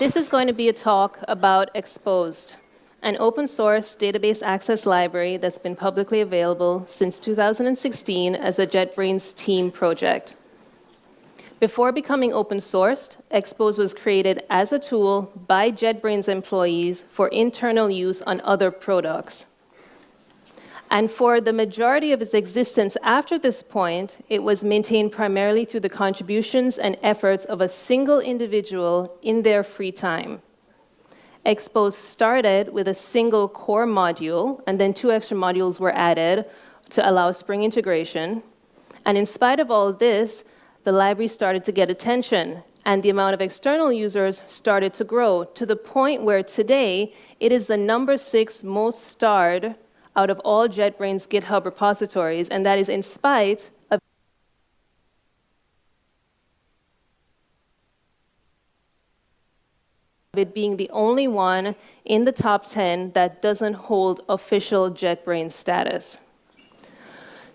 This is going to be a talk about Exposed, an open source database access library that's been publicly available since 2016 as a JetBrains team project. Before becoming open sourced, Exposed was created as a tool by JetBrains employees for internal use on other products. And for the majority of its existence after this point, it was maintained primarily through the contributions and efforts of a single individual in their free time. Exposed started with a single core module, and then 2 extra modules were added to allow Spring integration. And in spite of all this, the library started to get attention, and the amount of external users started to grow to the point where today it is the number 6 most starred out of all JetBrains GitHub repositories, and that is in spite of it being the only one in the top 10 that doesn't hold official JetBrains status.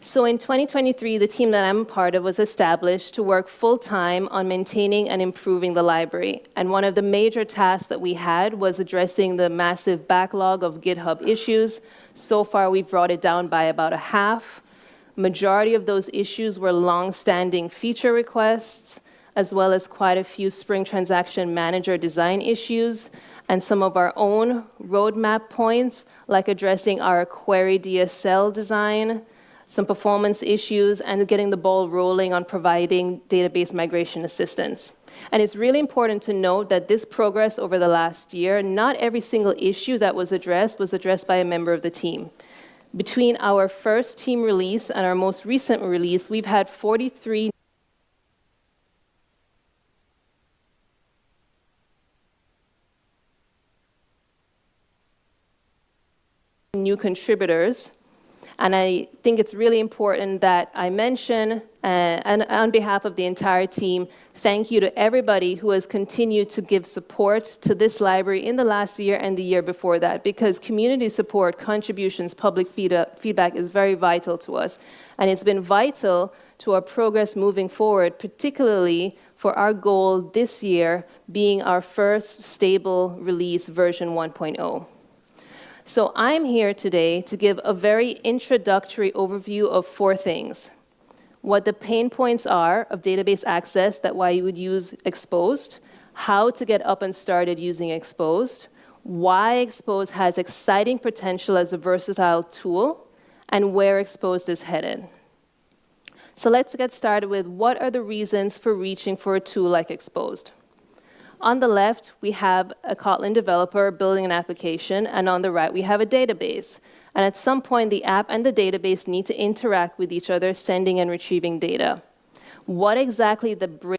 So in 2023, the team that I'm a part of was established to work full-time on maintaining and improving the library. And one of the major tasks that we had was addressing the massive backlog of GitHub issues. So far, we've brought it down by about a half. Majority of those issues were long-standing feature requests, as well as quite a few Spring Transaction Manager design issues, and some of our own roadmap points, like addressing our query DSL design, some performance issues, and getting the ball rolling on providing database migration assistance. And it's really important to note that this progress over the last year, not every single issue that was addressed by a member of the team. Between our first team release and our most recent release, we've had 43 new contributors. And I think it's really important that I mention, and on behalf of the entire team, thank you to everybody who has continued to give support to this library in the last year and the year before that, because community support, contributions, public feedback is very vital to us. And it's been vital to our progress moving forward, particularly for our goal this year being our first stable release version 1.0. So I'm here today to give a very introductory overview of 4 things. What the pain points are of database access, that why you would use Exposed, how to get up and started using Exposed, why Exposed has exciting potential as a versatile tool, and where Exposed is headed. So let's get started with what are the reasons for reaching for a tool like Exposed. On the left, we have a Kotlin developer building an application, and on the right, we have a database. And at some point, the app and the database need to interact with each other, sending and retrieving data. What exactly the bridge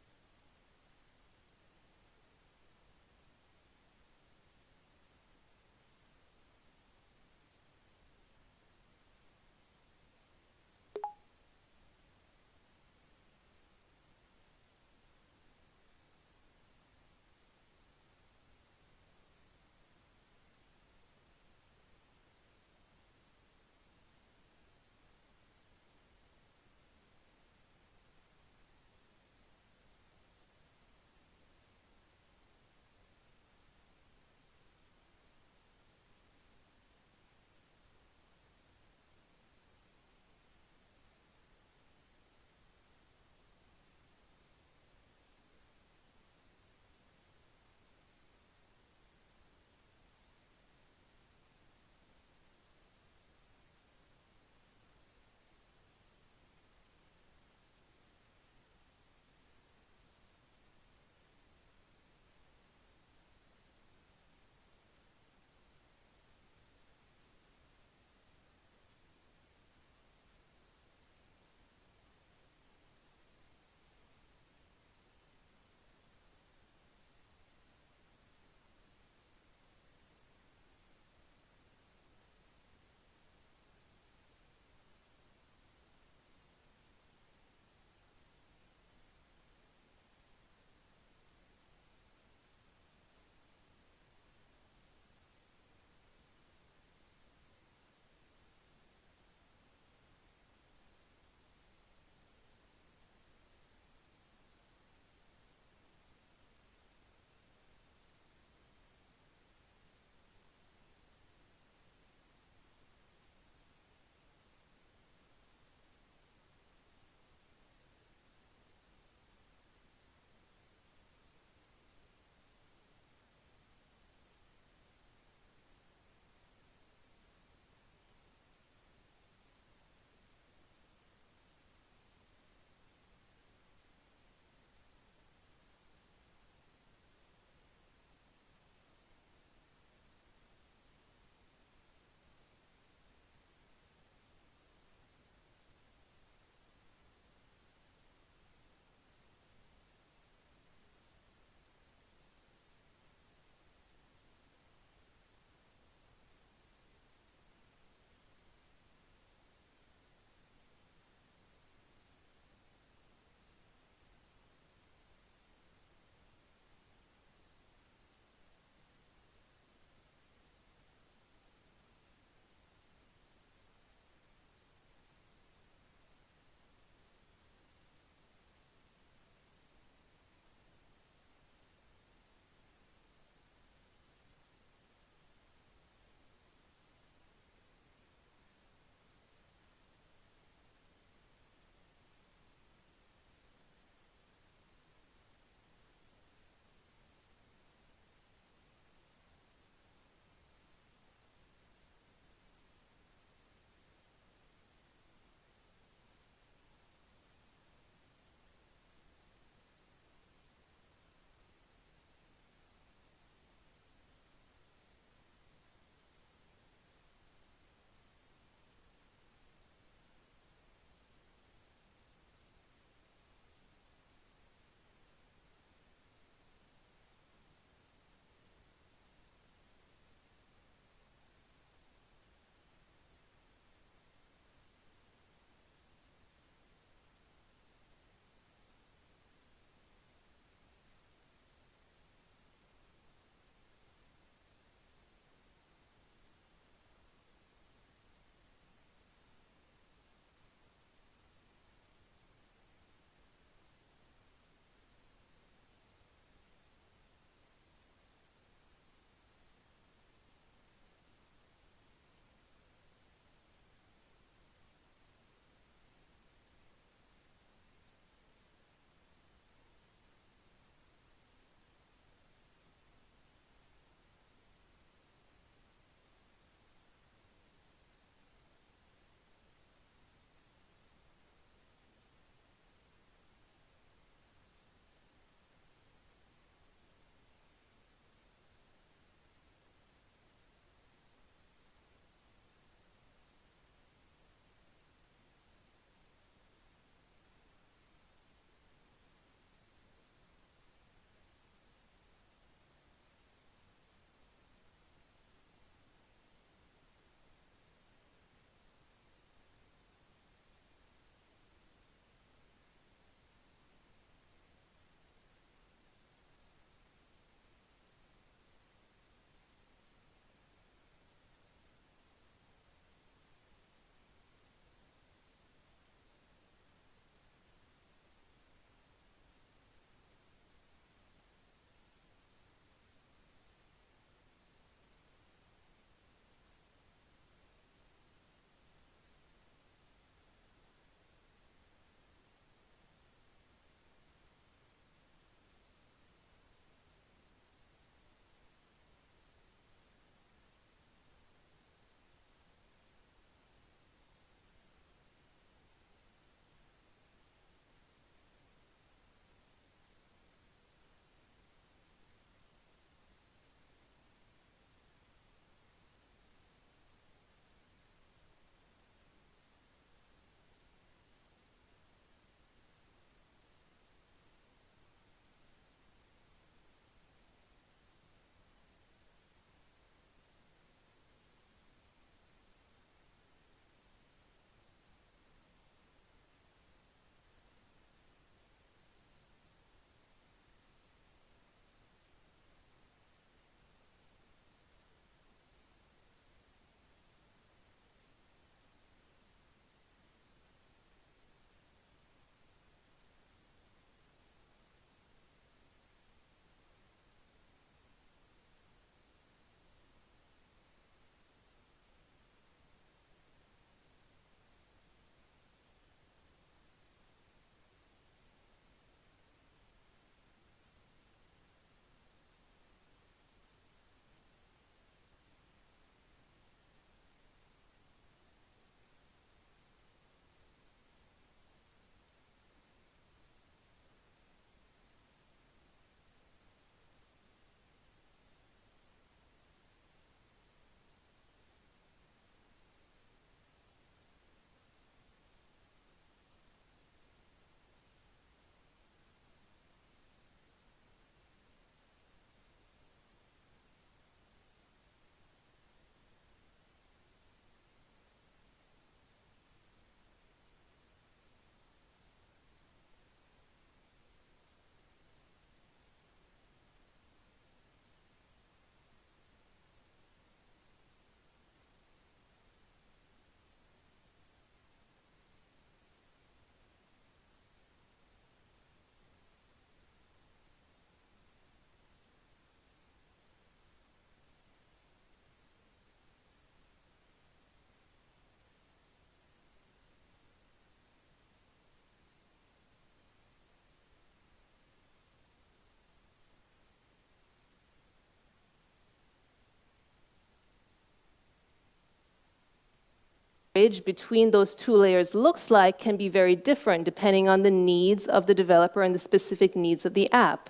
between those two layers looks like can be very different depending on the needs of the developer and the specific needs of the app.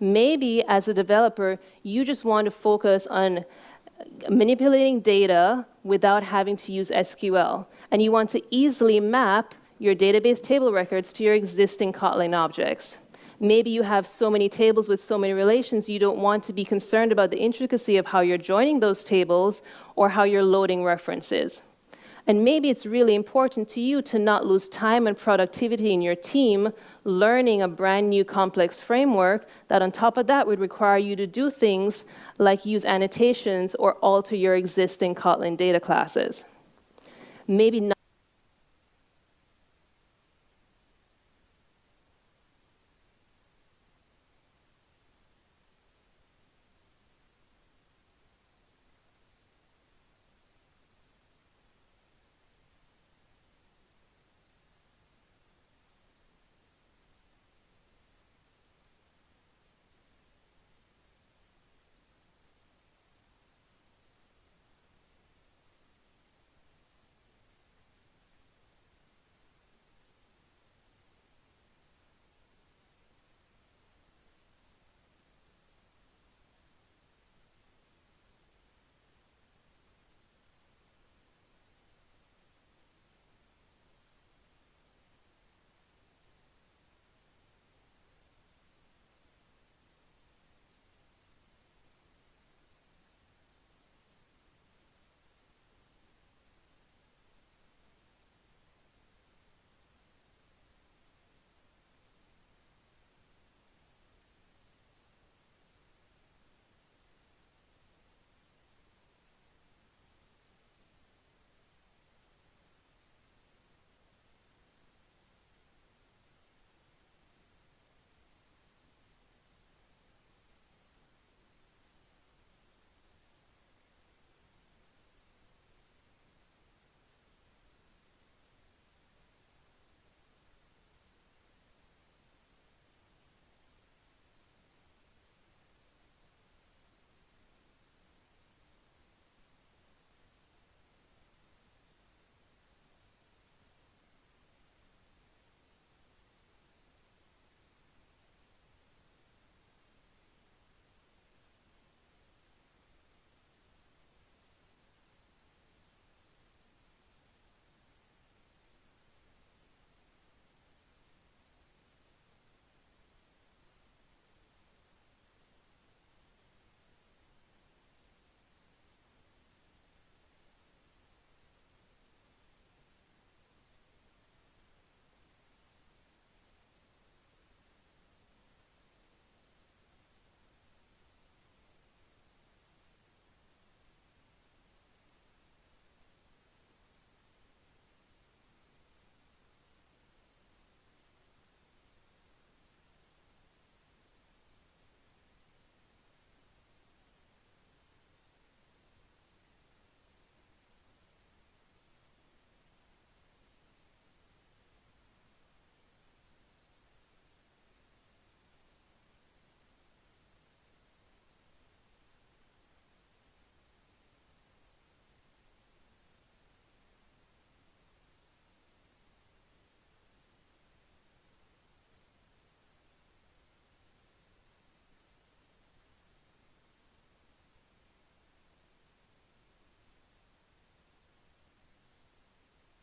Maybe as a developer, you just want to focus on manipulating data without having to use SQL, and you want to easily map your database table records to your existing Kotlin objects. Maybe you have so many tables with so many relations, you don't want to be concerned about the intricacy of how you're joining those tables or how you're loading references. And maybe it's really important to you to not lose time and productivity in your team learning a brand new complex framework that on top of that would require you to do things like use annotations or alter your existing Kotlin data classes. Maybe not.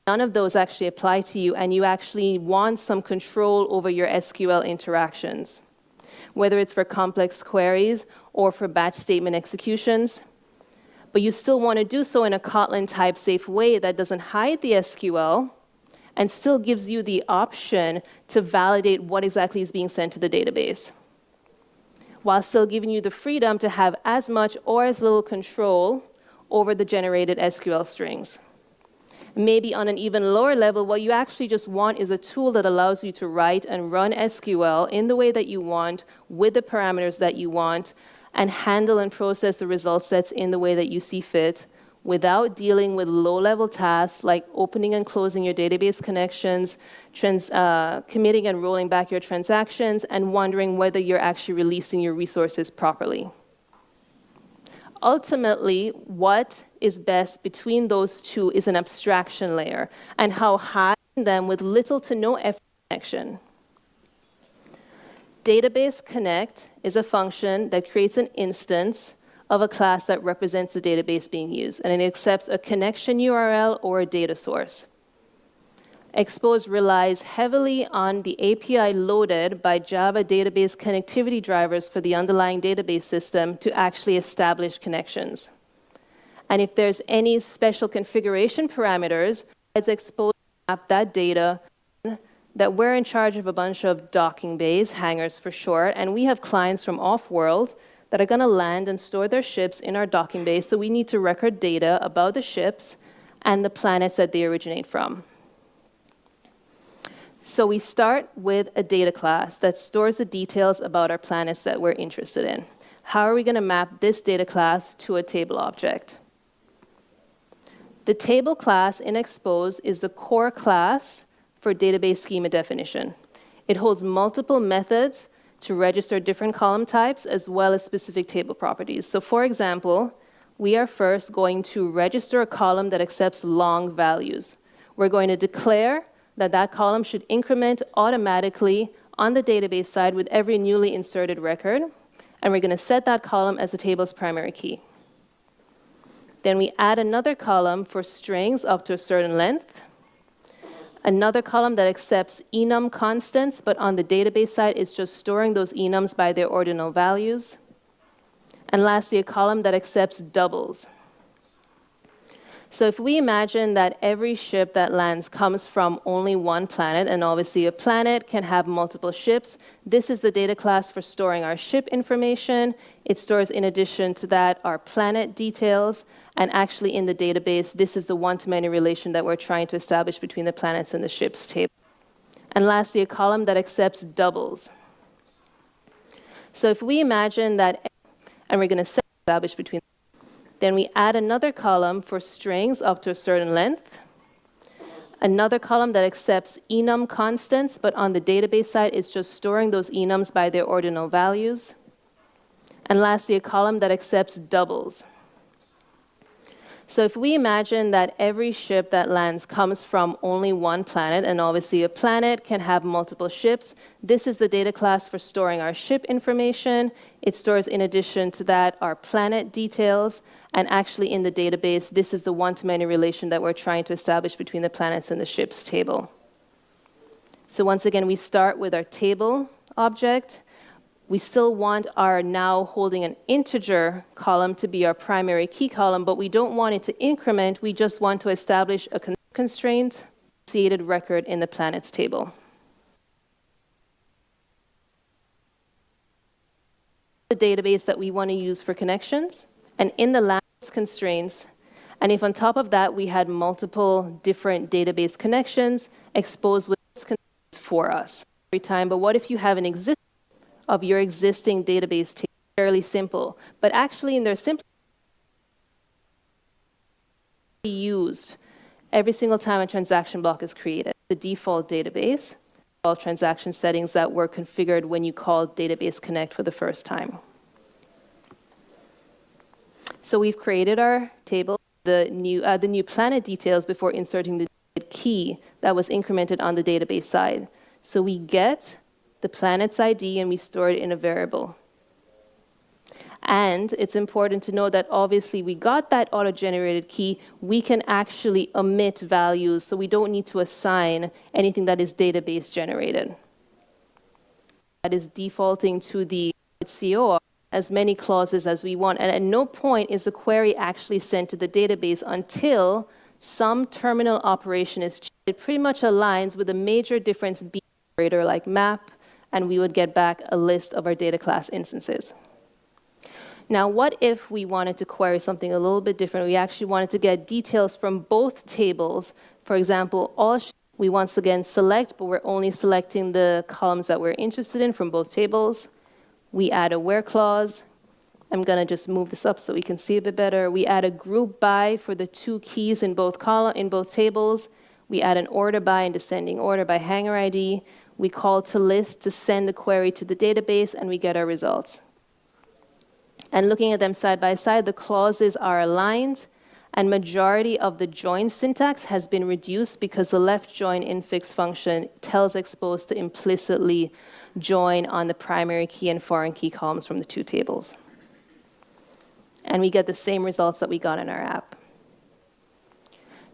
None of those actually apply to you, and you actually want some control over your SQL interactions, whether it's for complex queries or for batch statement executions. But you still want to do so in a Kotlin type-safe way that doesn't hide the SQL and still gives you the option to validate what exactly is being sent to the database, while still giving you the freedom to have as much or as little control over the generated SQL strings. Maybe on an even lower level, what you actually just want is a tool that allows you to write and run SQL in the way that you want, with the parameters that you want, and handle and process the result sets in the way that you see fit, without dealing with low-level tasks like opening and closing your database connections, committing and rolling back your transactions, and wondering whether you're actually releasing your resources properly. Ultimately, what is best between those two is an abstraction layer, and how high them with little to no effort connection. Database connect is a function that creates an instance of a class that represents the database being used, and it accepts a connection URL or a data source. Expose relies heavily on the API loaded by Java database connectivity drivers for the underlying database system to actually establish connections. And if there's any special configuration parameters, it's exposed to map that data that we're in charge of a bunch of docking bays, hangars for short, and we have clients from off-world that are going to land and store their ships in our docking bays, so we need to record data about the ships and the planets that they originate from. So we start with a data class that stores the details about our planets that we're interested in. How are we going to map this data class to a table object? The table class in Expose is the core class for database schema definition. It holds multiple methods to register different column types as well as specific table properties. So for example, we are first going to register a column that accepts long values. We're going to declare that that column should increment automatically on the database side with every newly inserted record, and we're going to set that column as the table's primary key. Then we add another column for strings up to a certain length, another column that accepts enum constants, but on the database side it's just storing those enums by their ordinal values, and lastly a column that accepts doubles. So if we imagine that every ship that lands comes from only one planet, and obviously a planet can have multiple ships, this is the data class for storing our ship information. It stores, in addition to that, our planet details, and actually in the database, this is the one-to-many relation that we're trying to establish between the planets and the ships table. And lastly, a column that accepts doubles. So if we imagine that, and we're going to establish between, then we add another column for strings up to a certain length, another column that accepts enum constants, but on the database side it's just storing those enums by their ordinal values, and lastly a column that accepts doubles. So if we imagine that every ship that lands comes from only one planet, and obviously a planet can have multiple ships, this is the data class for storing our ship information. It stores, in addition to that, our planet details, and actually in the database, this is the one-to-many relation that we're trying to establish between the planets and the ships table. So once again, we start with our table object. We still want our now holding an integer column to be our primary key column, but we don't want it to increment. We just want to establish a constraint associated record in the planets table. The database that we want to use for connections, and in the last constraints, and if on top of that we had multiple different database connections, Expose with constraints for us every time. But what if you have an existing of your existing database table? Fairly simple, but actually in their simple used every single time a transaction block is created. The default database, all transaction settings that were configured when you called database connect for the first time. So we've created our table, the new planet details before inserting the key that was incremented on the database side. So we get the planet's ID and we store it in a variable. And it's important to know that obviously we got that auto-generated key. We can actually omit values, so we don't need to assign anything that is database generated. That is defaulting to the COR as many clauses as we want. And at no point is the query actually sent to the database until some terminal operation is checked. It pretty much aligns with a major difference being operator like map, and we would get back a list of our data class instances. Now, what if we wanted to query something a little bit different? We actually wanted to get details from both tables. For example, we once again select, but we're only selecting the columns that we're interested in from both tables. We add a where clause. I'm going to just move this up so we can see a bit better. We add a group by for the two keys in both tables. We add an order by in descending order by hanger ID. We call to list to send the query to the database, and we get our results. And looking at them side by side, the clauses are aligned, And majority of the join syntax has been reduced because the left join infix function tells expose to implicitly join on the primary key and foreign key columns from the two tables. And we get the same results that we got in our app.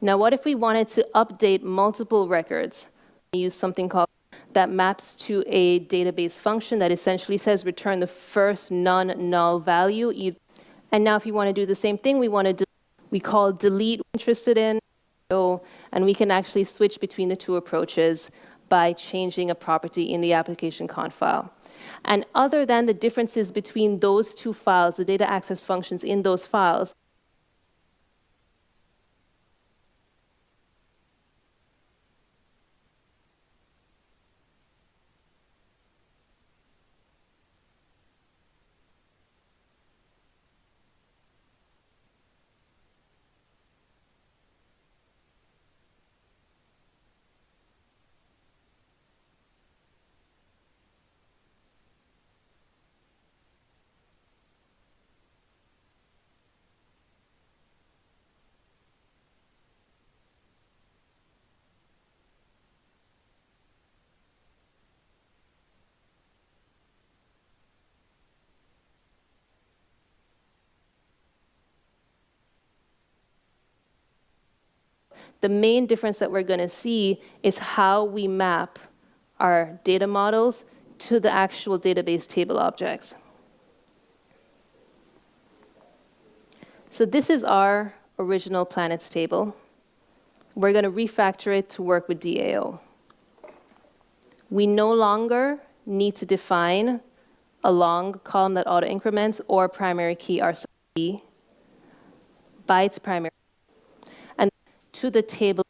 Now, what if we wanted to update multiple records? We use something called that maps to a database function that essentially says return the first non-null value. And now if you want to do the same thing, we call delete interested in, and we can actually switch between the two approaches by changing a property in the application conf file. And other than the differences between those two files, the data access functions in those files, the main difference that we're going to see is how we map our data models to the actual database table objects. So this is our original planets table. We're going to refactor it to work with DAO. We no longer need to define a long column that auto-increments or primary key RC by its primary and to the table.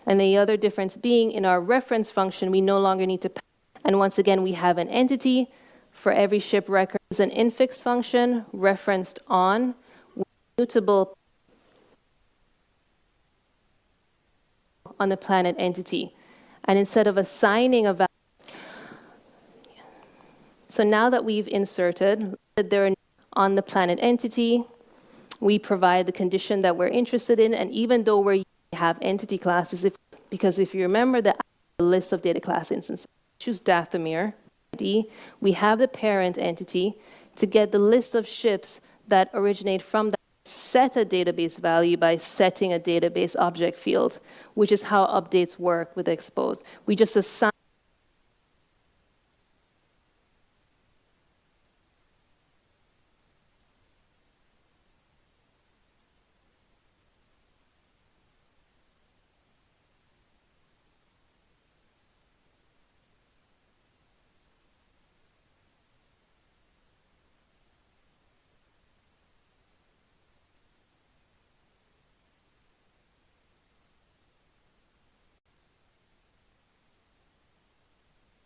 And the other difference being in our reference function, we no longer need to, and once again, we have an entity for every ship record. Is an infix function referenced on with mutable on the planet entity. And instead of assigning a value, so now that we've inserted that they're on the planet entity, we provide the condition that we're interested in, and even though we have entity classes, because if you remember the list of data class instances, choose Dathomir, we have the parent entity to get the list of ships that originate from that. Set a database value by setting a database object field, which is how updates work with expose. We just assign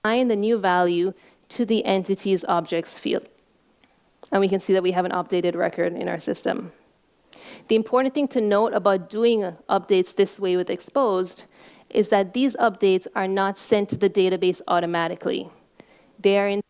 the new value to the entity's objects field. And we can see that we have an updated record in our system. The important thing to note about doing updates this way with exposed is that these updates are not sent to the database automatically. They are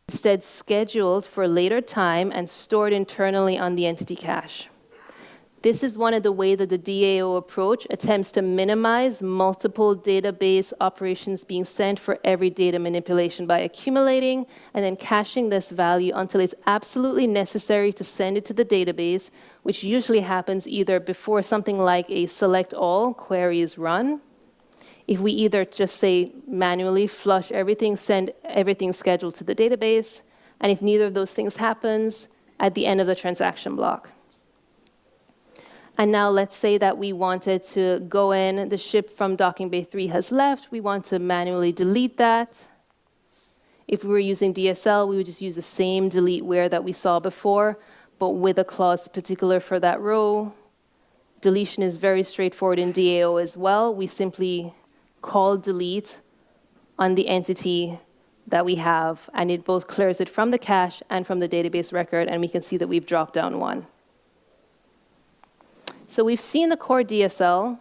instead scheduled for a later time and stored internally on the entity cache. This is one of the ways that the DAO approach attempts to minimize multiple database operations being sent for every data manipulation by accumulating and then caching this value until it's absolutely necessary to send it to the database, which usually happens either before something like a select all query is run. If we either just say manually flush everything, send everything scheduled to the database, and if neither of those things happens, at the end of the transaction block. And now let's say that we wanted to go in, the ship from docking bay 3 has left, we want to manually delete that. If we were using DSL, we would just use the same delete where that we saw before, but with a clause particular for that row. Deletion is very straightforward in DAO as well. We simply call delete on the entity that we have, and it both clears it from the cache and from the database record, and we can see that we've dropped down one. So we've seen the core DSL.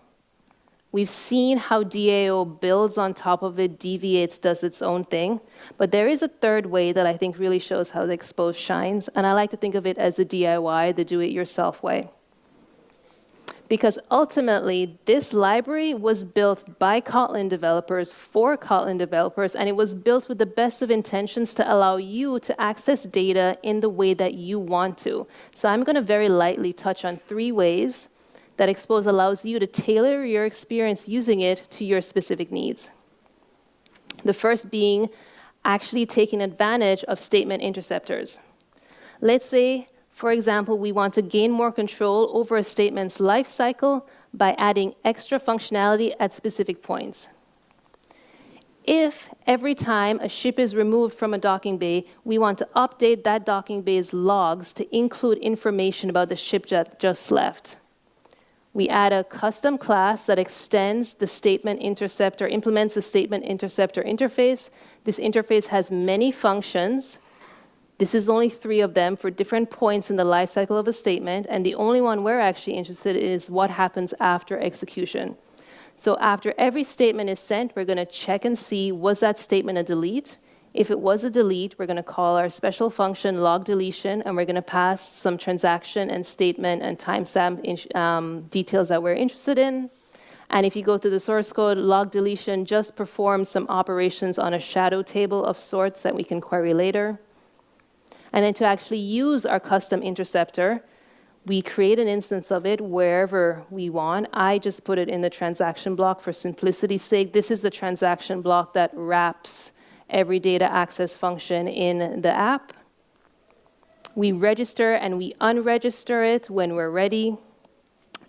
We've seen how DAO builds on top of it, deviates, does its own thing. But there is a third way that I think really shows how the Expose shines, and I like to think of it as the DIY, the do-it-yourself way. Because ultimately, this library was built by Kotlin developers for Kotlin developers, and it was built with the best of intentions to allow you to access data in the way that you want to. So I'm going to very lightly touch on 3 ways that Expose allows you to tailor your experience using it to your specific needs. The first being actually taking advantage of statement interceptors. Let's say, for example, we want to gain more control over a statement's lifecycle by adding extra functionality at specific points. If every time a ship is removed from a docking bay, we want to update that docking bay's logs to include information about the ship that just left, we add a custom class that extends the statement interceptor, implements the statement interceptor interface. This interface has many functions. This is only 3 of them for different points in the lifecycle of a statement, and the only one we're actually interested in is what happens after execution. So after every statement is sent, we're going to check and see, was that statement a delete? If it was a delete, we're going to call our special function log deletion, and we're going to pass some transaction and statement and timestamp details that we're interested in. And if you go through the source code, log deletion just performs some operations on a shadow table of sorts that we can query later. And then to actually use our custom interceptor, we create an instance of it wherever we want. I just put it in the transaction block for simplicity's sake. This is the transaction block that wraps every data access function in the app. We register and we unregister it when we're ready.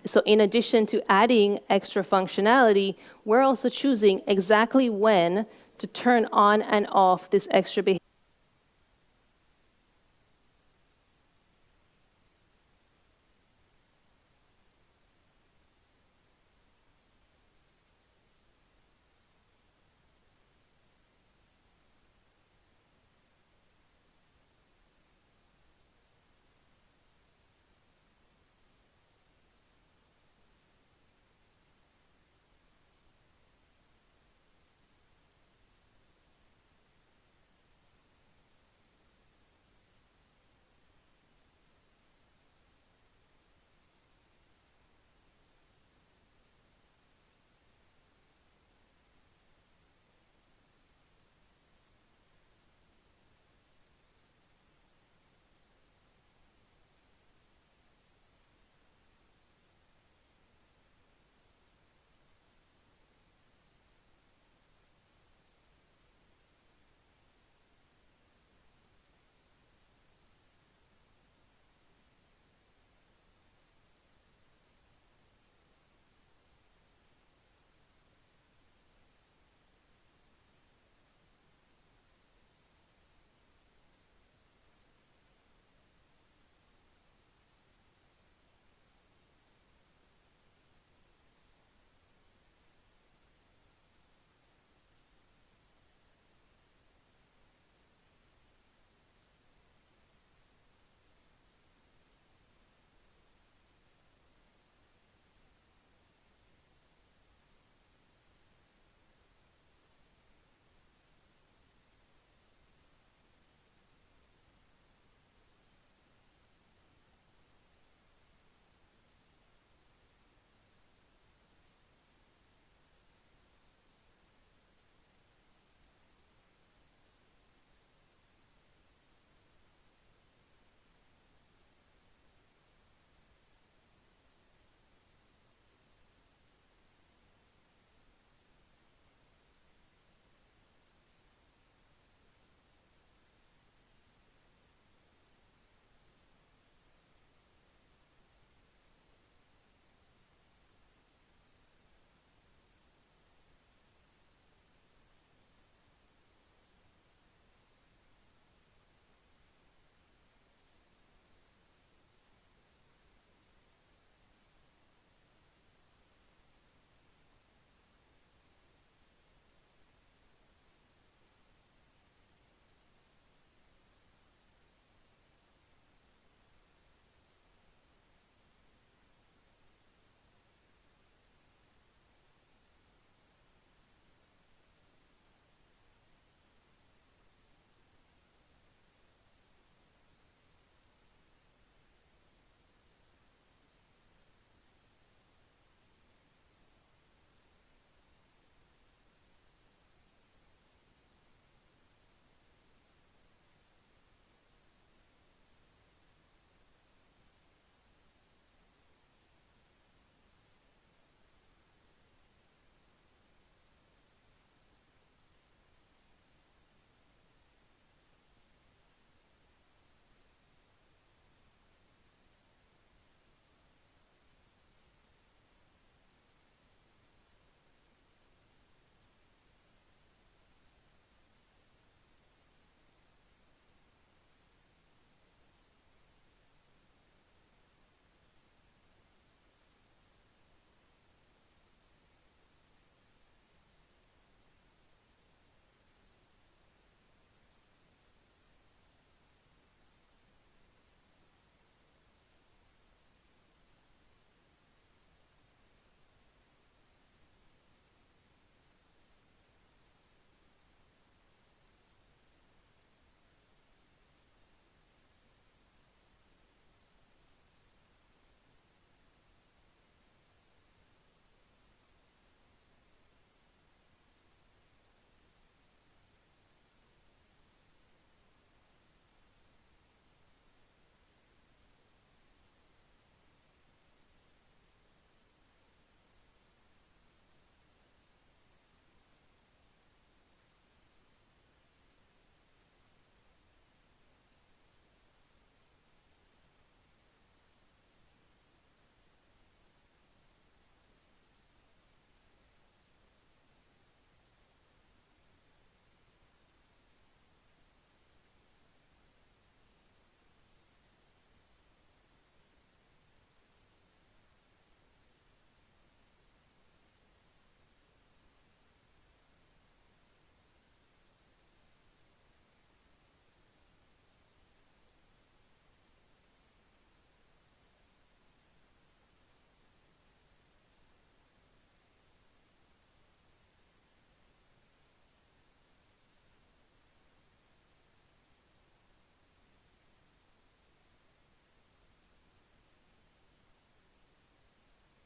So in addition to adding extra functionality, we're also choosing exactly when to turn on and off this extra behavior.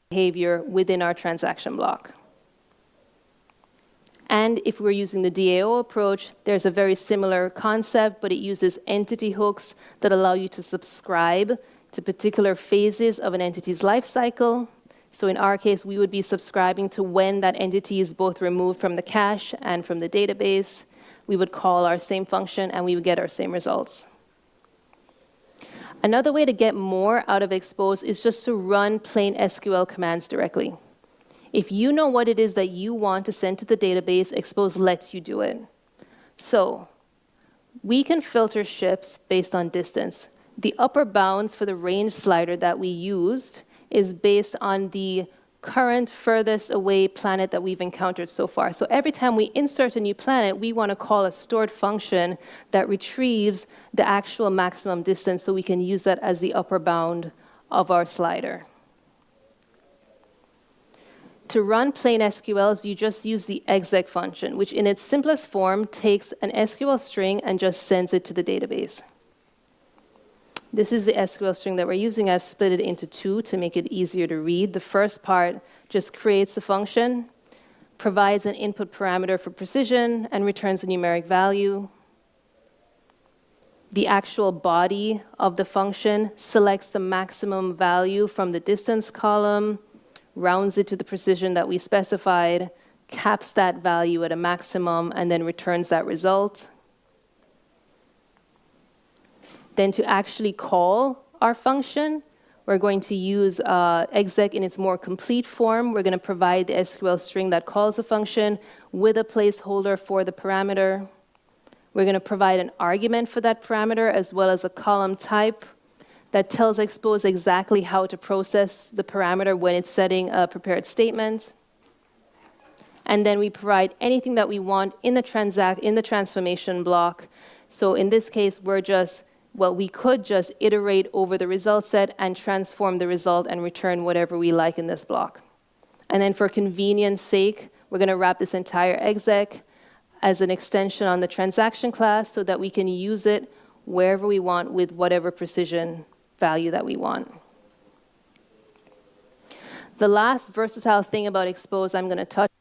behavior within our transaction block. And if we're using the DAO approach, there's a very similar concept, but it uses entity hooks that allow you to subscribe to particular phases of an entity's life cycle. So in our case, we would be subscribing to when that entity is both removed from the cache and from the database. We would call our same function, and we would get our same results. Another way to get more out of Expose is just to run plain SQL commands directly. If you know what it is that you want to send to the database, Expose lets you do it. So we can filter ships based on distance. The upper bounds for the range slider that we used is based on the current furthest away planet that we've encountered so far. So every time we insert a new planet, we want to call a stored function that retrieves the actual maximum distance so we can use that as the upper bound of our slider. To run plain SQLs, you just use the exec function, which in its simplest form takes an SQL string and just sends it to the database. This is the SQL string that we're using. I've split it into two to make it easier to read. The first part just creates a function, provides an input parameter for precision, and returns a numeric value. The actual body of the function selects the maximum value from the distance column, rounds it to the precision that we specified, caps that value at a maximum, and then returns that result. Then to actually call our function, we're going to use exec in its more complete form. We're going to provide the SQL string that calls the function with a placeholder for the parameter. We're going to provide an argument for that parameter as well as a column type that tells Expose exactly how to process the parameter when it's setting a prepared statement. And then we provide anything that we want in the transformation block. So in this case, we could just iterate over the result set and transform the result and return whatever we like in this block. And then for convenience sake, we're going to wrap this entire exec as an extension on the transaction class so that we can use it wherever we want with whatever precision value that we want. The last versatile thing about Expose I'm going to touch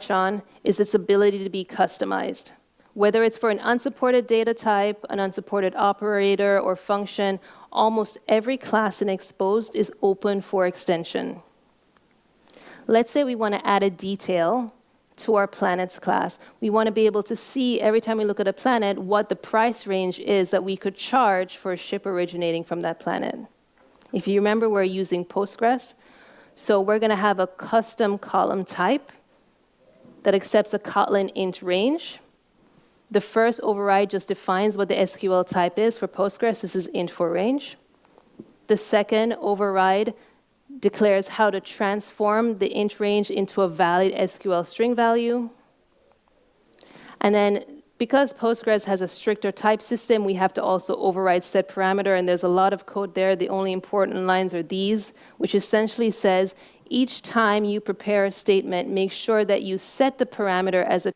touch on is its ability to be customized. Whether it's for an unsupported data type, an unsupported operator or function, almost every class in Exposed is open for extension. Let's say we want to add a detail to our planets class. We want to be able to see every time we look at a planet what the price range is that we could charge for a ship originating from that planet. If you remember, we're using Postgres, so we're going to have a custom column type that accepts a Kotlin int range. The first override just defines what the SQL type is. For Postgres, this is int for range. The second override declares how to transform the int range into a valid SQL string value. And then, because Postgres has a stricter type system, we have to also override set parameter, and there's a lot of code there. The only important lines are these, which essentially says each time you prepare a statement, make sure that you set the parameter as a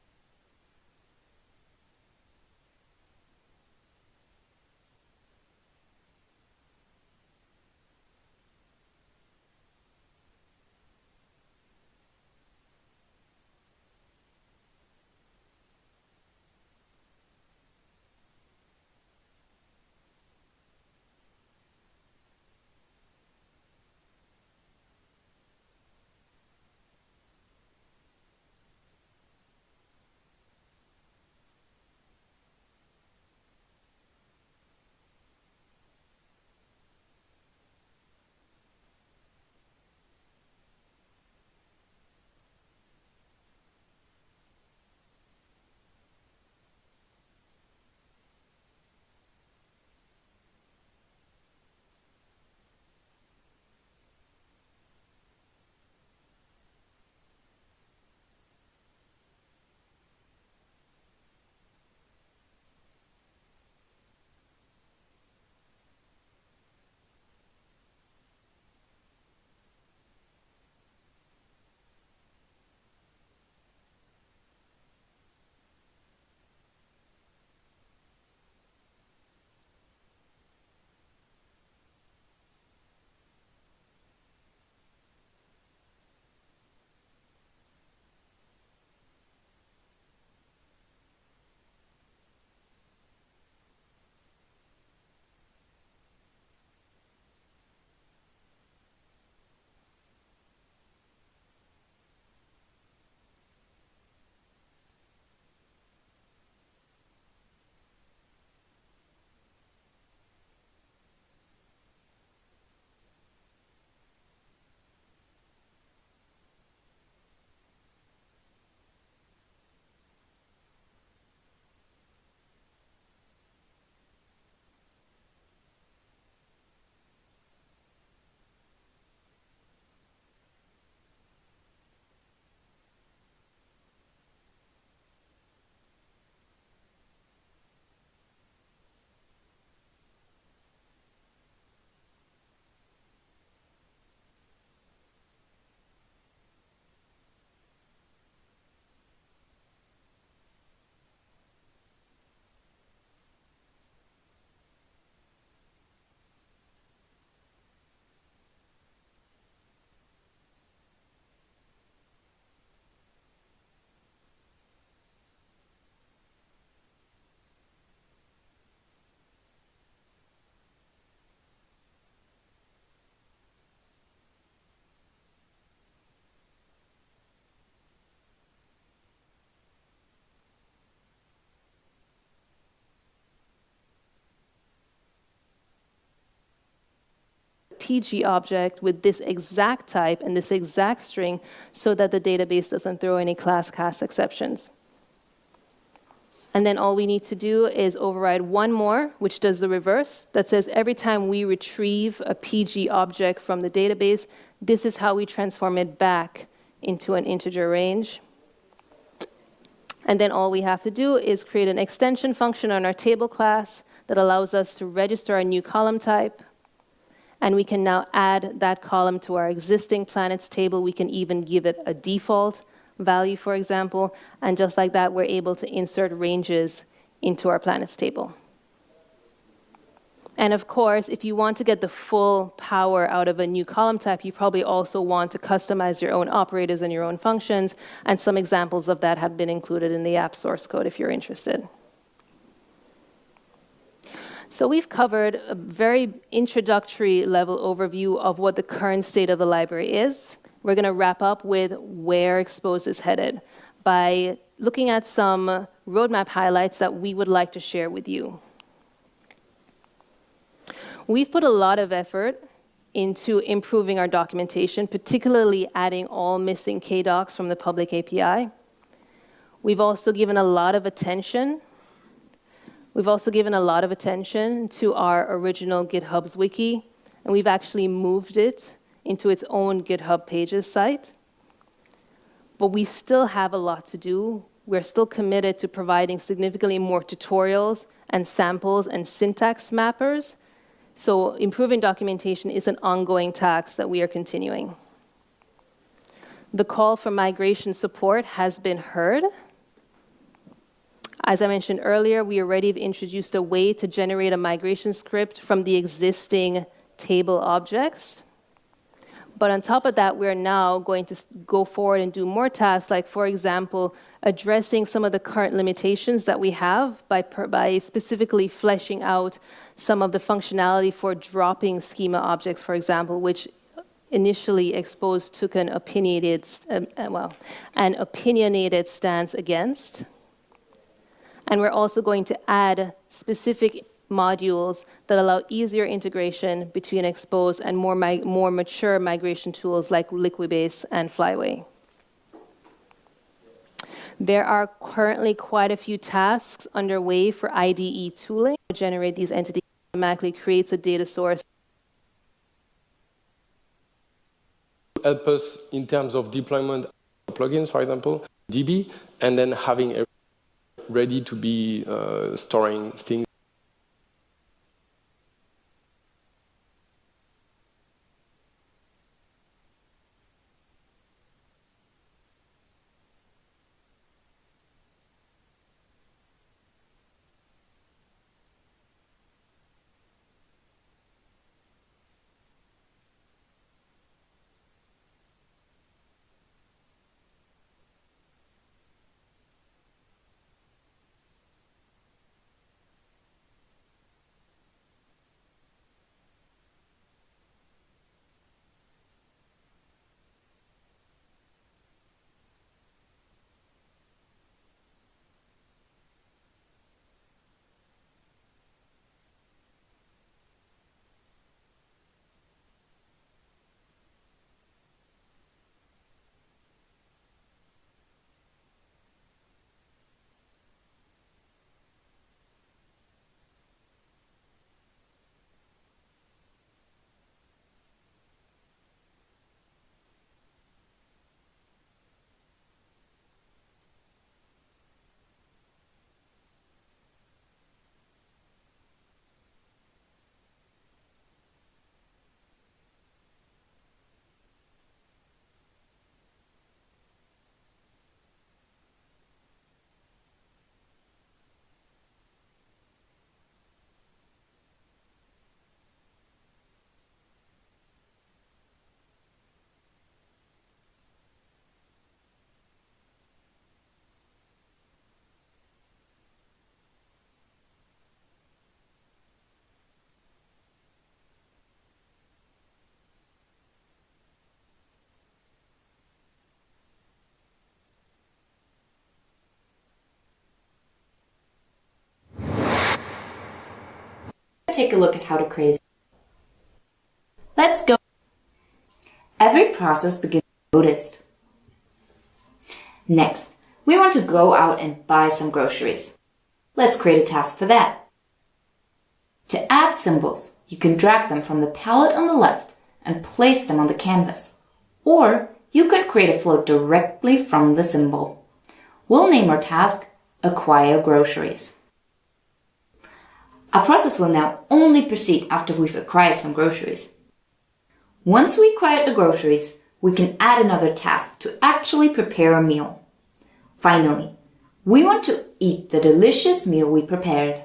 PG object with this exact type and this exact string so that the database doesn't throw any class cast exceptions. And then all we need to do is override one more, which does the reverse, that says every time we retrieve a PG object from the database, this is how we transform it back into an integer range. And then all we have to do is create an extension function on our table class that allows us to register a new column type. And we can now add that column to our existing planets table. We can even give it a default value, for example. And just like that, we're able to insert ranges into our planets table. And of course, if you want to get the full power out of a new column type, you probably also want to customize your own operators and your own functions, and some examples of that have been included in the app source code if you're interested. So we've covered a very introductory level overview of what the current state of the library is. We're going to wrap up with where Expose is headed by looking at some roadmap highlights that we would like to share with you. We've put a lot of effort into improving our documentation, particularly adding all missing KDocs from the public API. We've also given a lot of attention to our original GitHub's wiki, and we've actually moved it into its own GitHub Pages site. But we still have a lot to do. We're still committed to providing significantly more tutorials and samples and syntax mappers. So improving documentation is an ongoing task that we are continuing. The call for migration support has been heard. As I mentioned earlier, we already have introduced a way to generate a migration script from the existing table objects. But on top of that, we're now going to go forward and do more tasks, like, for example, addressing some of the current limitations that we have by specifically fleshing out some of the functionality for dropping schema objects, for example, which initially Expose took an opinionated stance against. And we're also going to add specific modules that allow easier integration between Expose and more mature migration tools like Liquibase and Flyway. There are currently quite a few tasks underway for IDE tooling to generate these entities. Automatically creates a data source. Help us in terms of deployment of plugins, for example, DB, and then having it ready to be storing things. Take a look at how to create. Let's go. Every process begins with noticed. Next, we want to go out and buy some groceries. Let's create a task for that. To add symbols, you can drag them from the palette on the left and place them on the canvas. Or you can create a flow directly from the symbol. We'll name our task Acquire Groceries. Our process will now only proceed after we've acquired some groceries. Once we acquire the groceries, we can add another task to actually prepare a meal. Finally, we want to eat the delicious meal we prepared.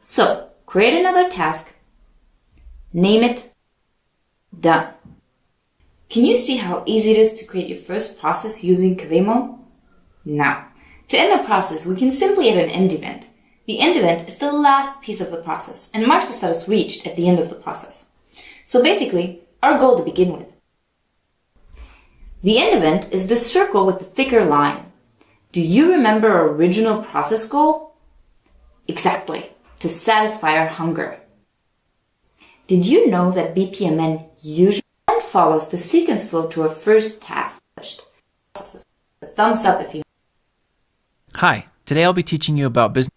So, create another task, name it, done. Can you see how easy it is to create your first process using Cavemo? Now, to end a process, we can simply add an end event. The end event is the last piece of the process and marks the status reached at the end of the process. So basically, our goal to begin with. The end event is the circle with the thicker line. Do you remember our original process goal? Exactly, to satisfy our hunger. Did you know that BPMN usually follows the sequence flow to our first task? A thumbs up if you. Hi, today I'll be teaching you about business.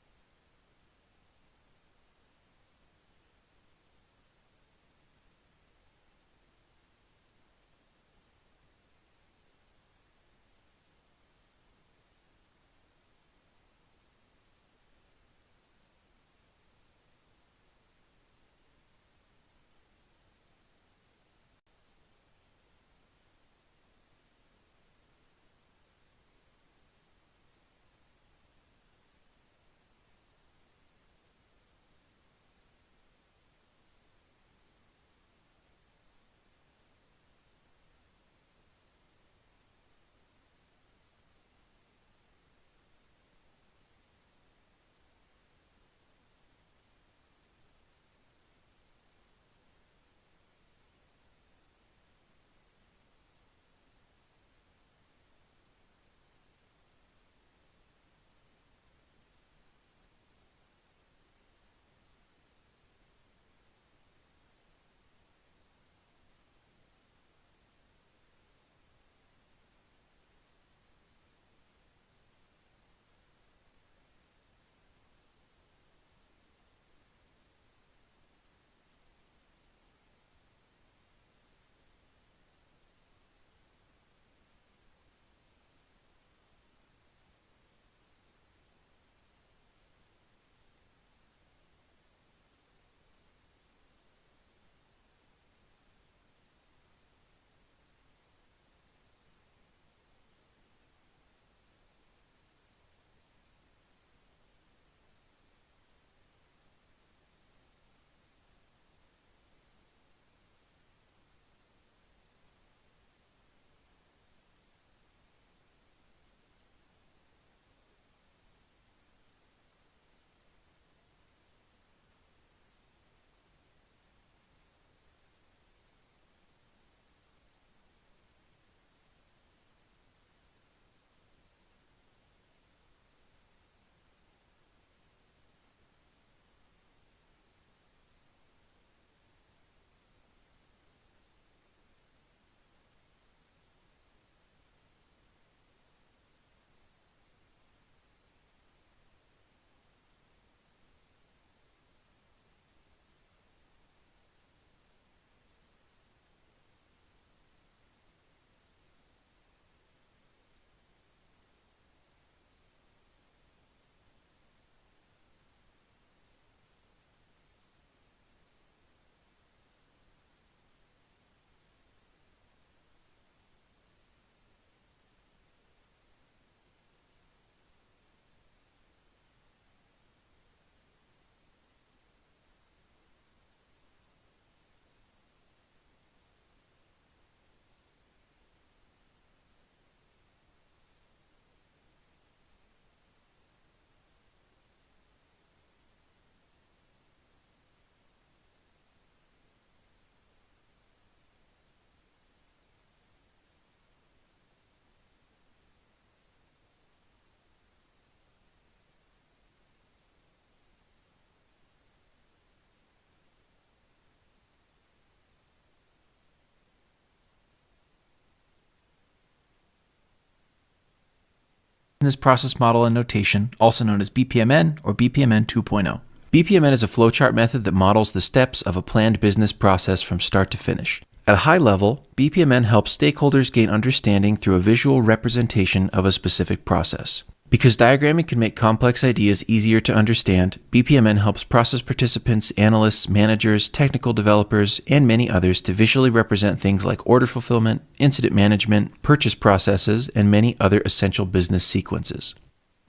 Process model and notation, also known as BPMN or BPMN 2.0. BPMN is a flowchart method that models the steps of a planned business process from start to finish. At a high level, BPMN helps stakeholders gain understanding through a visual representation of a specific process. Because diagramming can make complex ideas easier to understand, BPMN helps process participants, analysts, managers, technical developers, and many others to visually represent things like order fulfillment, incident management, purchase processes, and many other essential business sequences.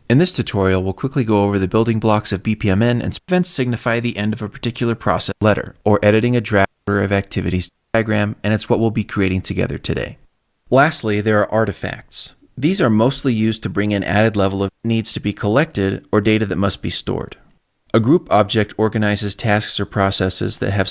In this tutorial, we'll quickly go over the building blocks of BPMN, and events signify the end of a particular process letter, or editing a draft order of activities diagram, and it's what we'll be creating together today. Lastly, there are artifacts. These are mostly used to bring in added level of needs to be collected or data that must be stored. A group object organizes tasks or processes that have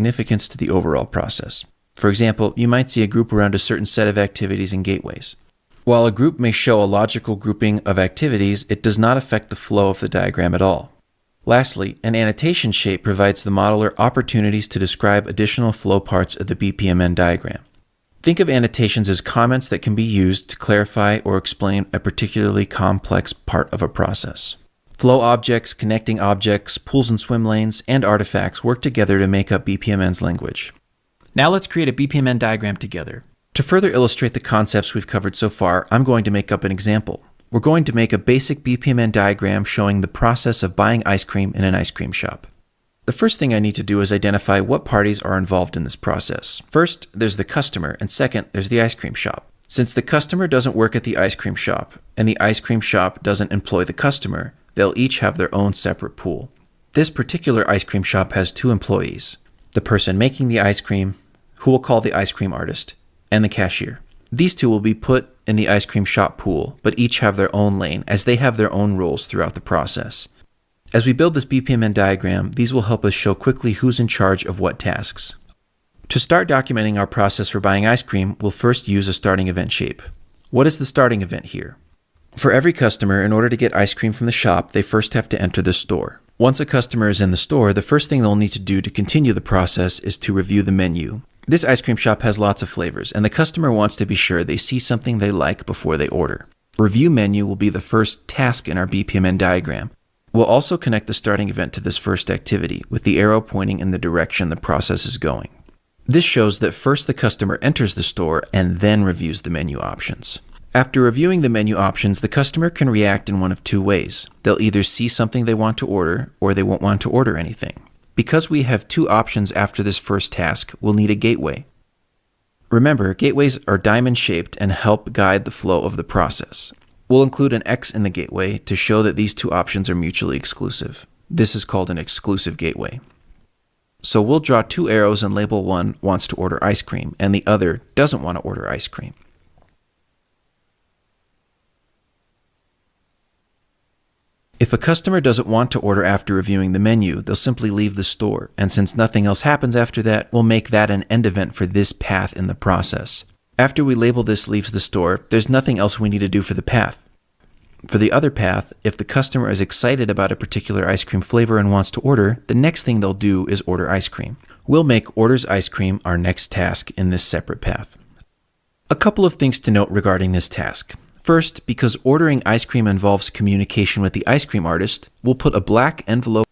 significance to the overall process. For example, you might see a group around a certain set of activities and gateways. While a group may show a logical grouping of activities, it does not affect the flow of the diagram at all. Lastly, an annotation shape provides the modeler opportunities to describe additional flow parts of the BPMN diagram. Think of annotations as comments that can be used to clarify or explain a particularly complex part of a process. Flow objects, connecting objects, pools and swim lanes, and artifacts work together to make up BPMN's language. Now let's create a BPMN diagram together. To further illustrate the concepts we've covered so far, I'm going to make up an example. We're going to make a basic BPMN diagram showing the process of buying ice cream in an ice cream shop. The first thing I need to do is identify what parties are involved in this process. First, there's the customer, and second, there's the ice cream shop. Since the customer doesn't work at the ice cream shop, and the ice cream shop doesn't employ the customer, they'll each have their own separate pool. This particular ice cream shop has 2 employees: the person making the ice cream, who we'll call the ice cream artist, and the cashier. These 2 will be put in the ice cream shop pool, but each have their own lane, as they have their own roles throughout the process. As we build this BPMN diagram, these will help us show quickly who's in charge of what tasks. To start documenting our process for buying ice cream, we'll first use a starting event shape. What is the starting event here? For every customer, in order to get ice cream from the shop, they first have to enter the store. Once a customer is in the store, the first thing they'll need to do to continue the process is to review the menu. This ice cream shop has lots of flavors, and the customer wants to be sure they see something they like before they order. Review menu will be the first task in our BPMN diagram. We'll also connect the starting event to this first activity, with the arrow pointing in the direction the process is going. This shows that first the customer enters the store and then reviews the menu options. After reviewing the menu options, the customer can react in one of 2 ways. They'll either see something they want to order, or they won't want to order anything. Because we have 2 options after this first task, we'll need a gateway. Remember, gateways are diamond-shaped and help guide the flow of the process. We'll include an X in the gateway to show that these 2 options are mutually exclusive. This is called an exclusive gateway. So we'll draw 2 arrows and label one wants to order ice cream and the other doesn't want to order ice cream. If a customer doesn't want to order after reviewing the menu, they'll simply leave the store, and since nothing else happens after that, we'll make that an end event for this path in the process. After we label this leaves the store, there's nothing else we need to do for the path. For the other path, if the customer is excited about a particular ice cream flavor and wants to order, the next thing they'll do is order ice cream. We'll make orders ice cream our next task in this separate path. A couple of things to note regarding this task. First, because ordering ice cream involves communication with the ice cream artist, we'll put a black envelope.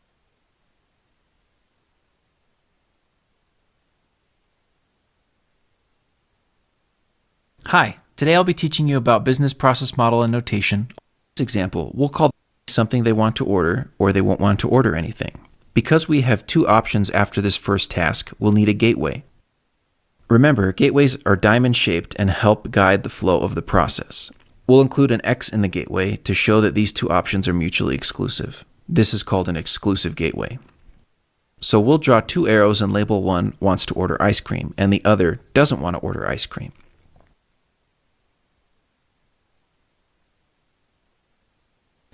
Hi, today I'll be teaching you about business process model and notation. In this example, we'll call something they want to order, or they won't want to order anything. Because we have 2 options after this first task, we'll need a gateway. Remember, gateways are diamond-shaped and help guide the flow of the process. We'll include an X in the gateway to show that these 2 options are mutually exclusive. This is called an exclusive gateway. So we'll draw 2 arrows and label one wants to order ice cream and the other doesn't want to order ice cream.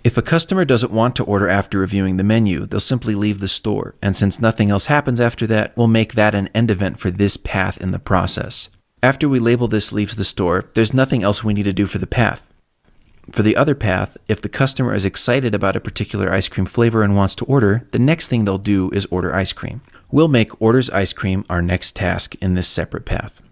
If a customer doesn't want to order after reviewing the menu, they'll simply leave the store, and since nothing else happens after that, we'll make that an end event for this path in the process. After we label this leaves the store, there's nothing else we need to do for the path. For the other path, if the customer is excited about a particular ice cream flavor and wants to order, the next thing they'll do is order ice cream. We'll make orders ice cream our next task in this separate path.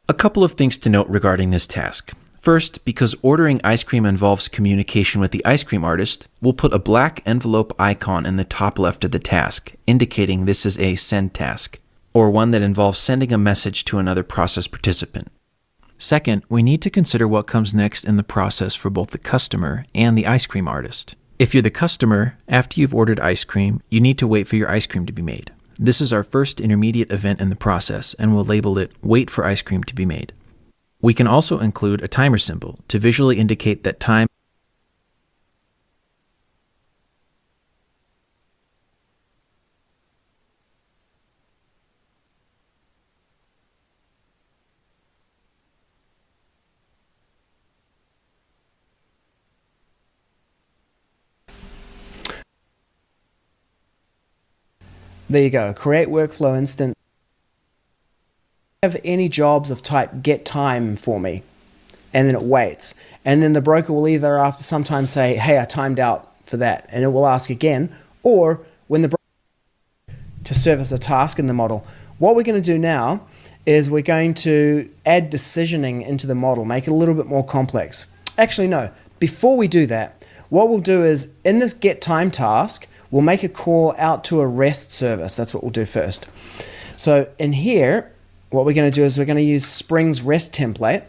A couple of things to note regarding this task. First, because ordering ice cream involves communication with the ice cream artist, we'll put a black envelope icon in the top left of the task, indicating this is a send task, or one that involves sending a message to another process participant. Second, we need to consider what comes next in the process for both the customer and the ice cream artist. If you're the customer, after you've ordered ice cream, you need to wait for your ice cream to be made. This is our first intermediate event in the process, and we'll label it Wait for Ice Cream to be Made. We can also include a timer symbol to visually indicate that time. There you go. Create workflow instance. Have any jobs of type get time for me, and then it waits, and then the broker will either after some time say, hey, I timed out for that, and it will ask again, or when the broker to service a task in the model. What we're going to do now is we're going to add decisioning into the model, make it a little bit more complex. Actually, no. Before we do that, what we'll do is in this get time task, we'll make a call out to a REST service. That's what we'll do first. So in here, what we're going to do is we're going to use Spring's REST template.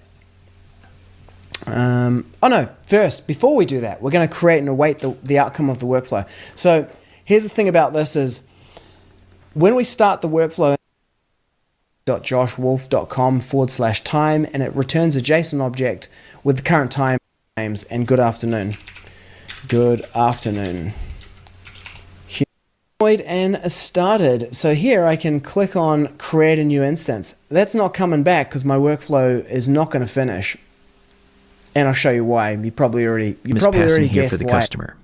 First, before we do that, we're going to create and await the outcome of the workflow. So here's the thing about this is when we start the workflow, joshwolf.com/time, and it returns a JSON object with the current time names and good afternoon. Good afternoon. And started. So here I can click on create a new instance. That's not coming back because my workflow is not going to finish. And I'll show you why. You probably already Passing here guessed for the why. customer.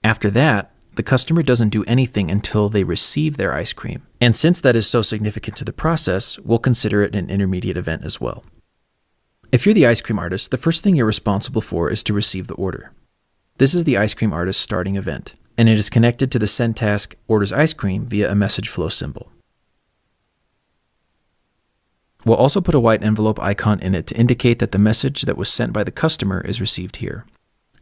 After that, the customer doesn't do anything until they receive their ice cream. And since that is so significant to the process, we'll consider it an intermediate event as well. If you're the ice cream artist, the first thing you're responsible for is to receive the order. This is the ice cream artist starting event, and it is connected to the send task orders ice cream via a message flow symbol. We'll also put a white envelope icon in it to indicate that the message that was sent by the customer is received here.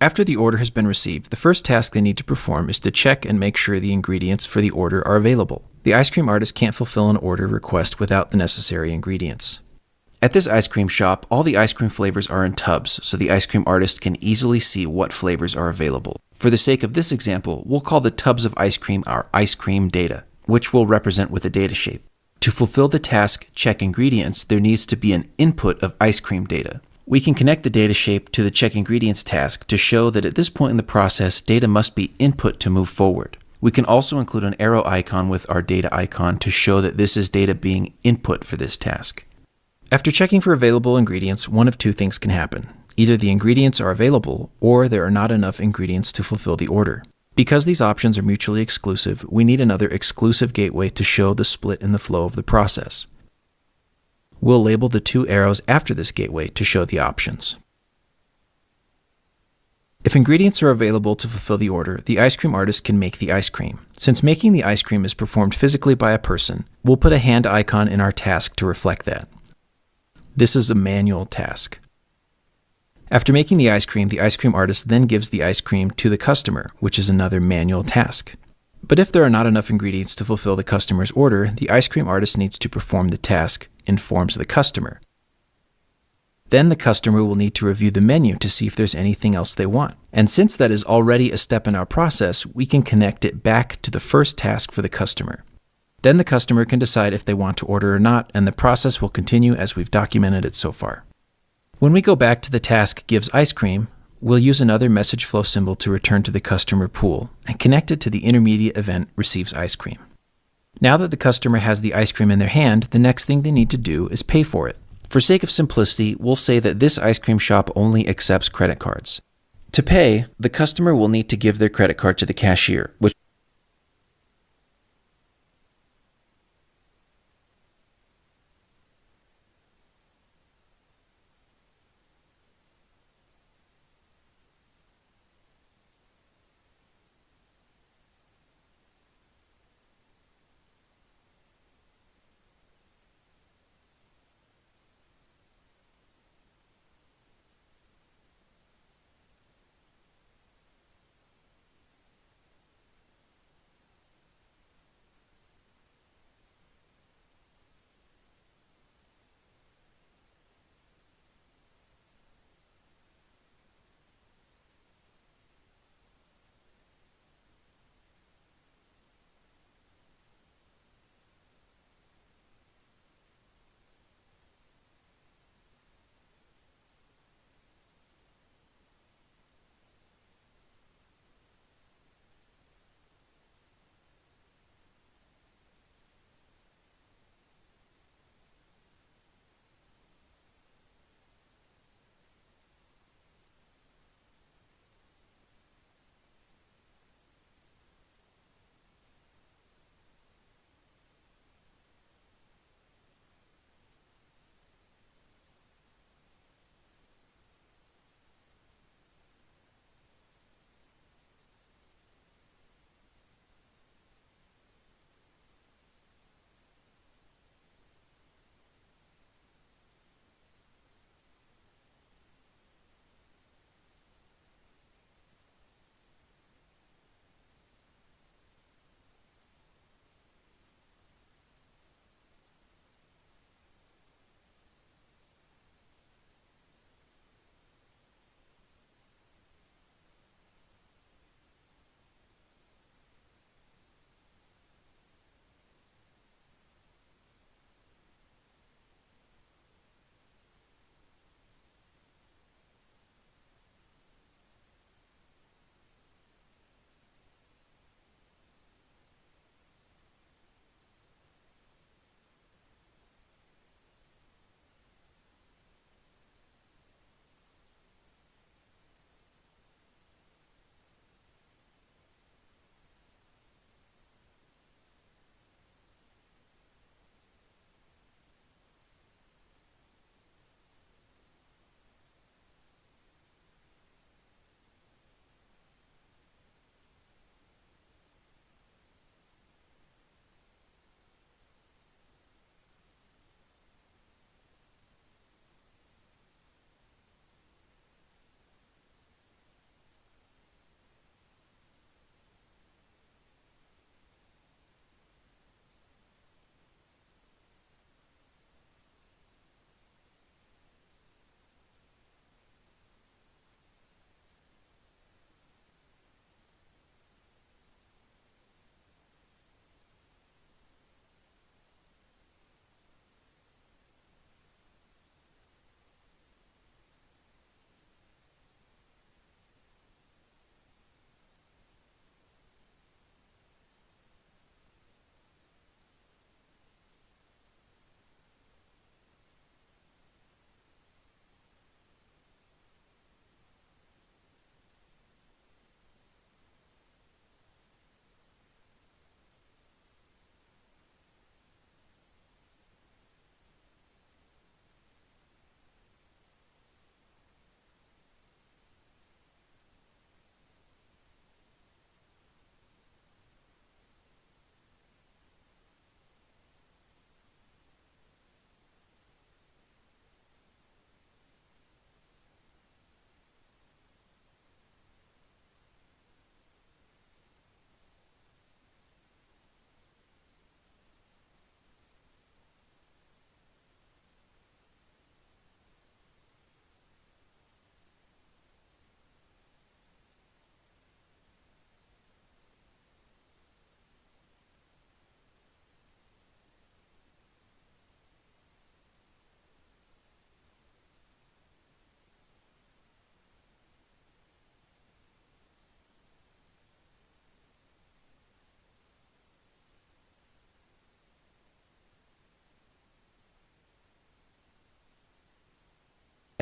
After the order has been received, the first task they need to perform is to check and make sure the ingredients for the order are available. The ice cream artist can't fulfill an order request without the necessary ingredients. At this ice cream shop, all the ice cream flavors are in tubs, so the ice cream artist can easily see what flavors are available. For the sake of this example, we'll call the tubs of ice cream our ice cream data, which we'll represent with a data shape. To fulfill the task check ingredients, there needs to be an input of ice cream data. We can connect the data shape to the check ingredients task to show that at this point in the process, data must be input to move forward. We can also include an arrow icon with our data icon to show that this is data being input for this task. After checking for available ingredients, one of two things can happen. Either the ingredients are available, or there are not enough ingredients to fulfill the order. Because these options are mutually exclusive, we need another exclusive gateway to show the split in the flow of the process. We'll label the two arrows after this gateway to show the options. If ingredients are available to fulfill the order, the ice cream artist can make the ice cream. Since making the ice cream is performed physically by a person, we'll put a hand icon in our task to reflect that. This is a manual task. After making the ice cream artist then gives the ice cream to the customer, which is another manual task. But if there are not enough ingredients to fulfill the customer's order, the ice cream artist needs to perform the task, informs the customer. Then the customer will need to review the menu to see if there's anything else they want. And since that is already a step in our process, we can connect it back to the first task for the customer. Then the customer can decide if they want to order or not, and the process will continue as we've documented it so far. When we go back to the task gives ice cream, we'll use another message flow symbol to return to the customer pool and connect it to the intermediate event receives ice cream. Now that the customer has the ice cream in their hand, the next thing they need to do is pay for it. For sake of simplicity, we'll say that this ice cream shop only accepts credit cards. To pay, the customer will need to give their credit card to the cashier, which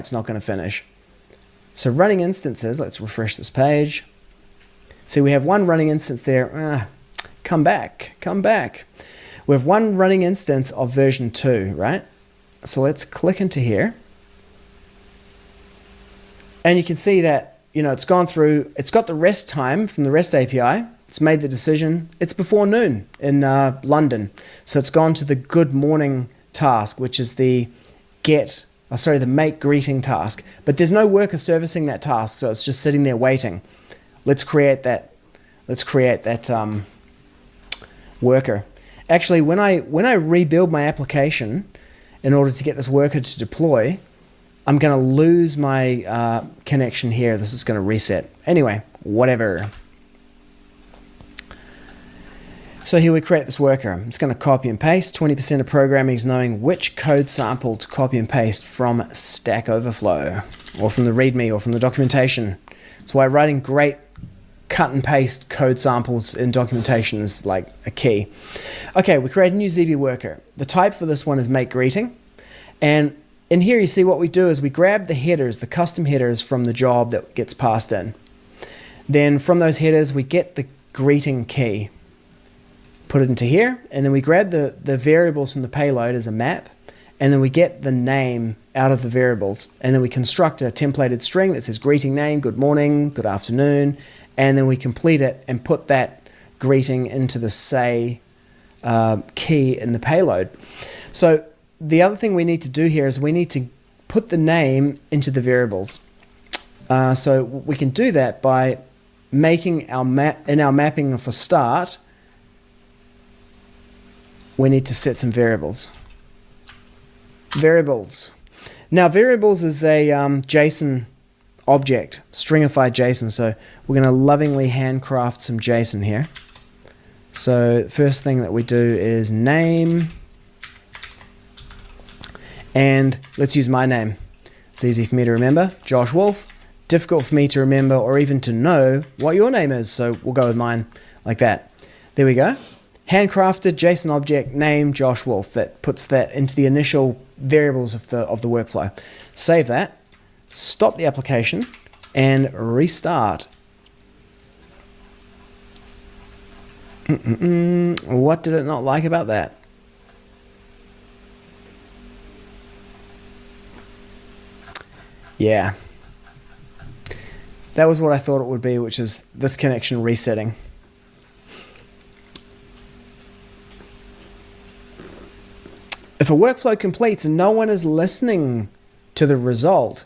it's not going to finish. So running instances, let's refresh this page. See, we have one running instance there. Come back. We have one running instance of version 2, right? So let's click into here. And you can see that, it's gone through, it's got the rest time from the REST API. It's made the decision. It's before noon in London. So it's gone to the good morning task, which is the make greeting task. But there's no worker servicing that task, so it's just sitting there waiting. Let's create that worker. Actually, when I rebuild my application in order to get this worker to deploy, I'm going to lose my connection here. This is going to reset. Anyway, whatever. So here we create this worker. I'm just going to copy and paste. 20% of programming is knowing which code sample to copy and paste from Stack Overflow, or from the README, or from the documentation. That's why writing great cut and paste code samples in documentation is like a key. Okay, we create a new ZB worker. The type for this one is make greeting. And in here you see what we do is we grab the headers, the custom headers from the job that gets passed in. Then from those headers we get the greeting key, put it into here, and then we grab the variables from the payload as a map, and then we get the name out of the variables, and then we construct a templated string that says greeting name, good morning, good afternoon, and then we complete it and put that greeting into the say key in the payload. So the other thing we need to do here is we need to put the name into the variables. So we can do that by making our mapping for start. We need to set some variables. Variables. Now variables is a JSON object, stringified JSON. So we're going to lovingly handcraft some JSON here. So the first thing that we do is name. And let's use my name. It's easy for me to remember, Josh Wolf. Difficult for me to remember or even to know what your name is. So we'll go with mine like that. There we go. Handcrafted JSON object name Josh Wolf. That puts that into the initial variables of the workflow. Save that. Stop the application and restart. What did it not like about that? Yeah. That was what I thought it would be, which is this connection resetting. If a workflow completes and no one is listening to the result,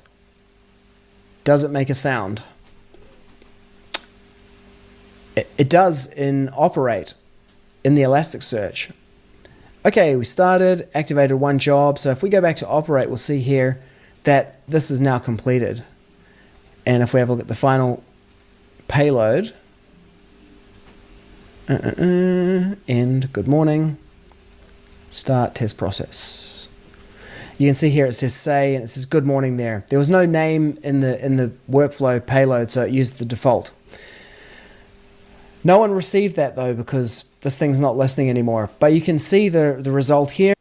does it make a sound? It does in operate in the Elasticsearch. Okay, we started, activated one job. So if we go back to operate, we'll see here that this is now completed. And if we have a look at the final payload, end good morning, start test process. You can see here it says say and it says good morning there. There was no name in the workflow payload, so it used the default. No one received that though because this thing's not listening anymore. But you can see the result here.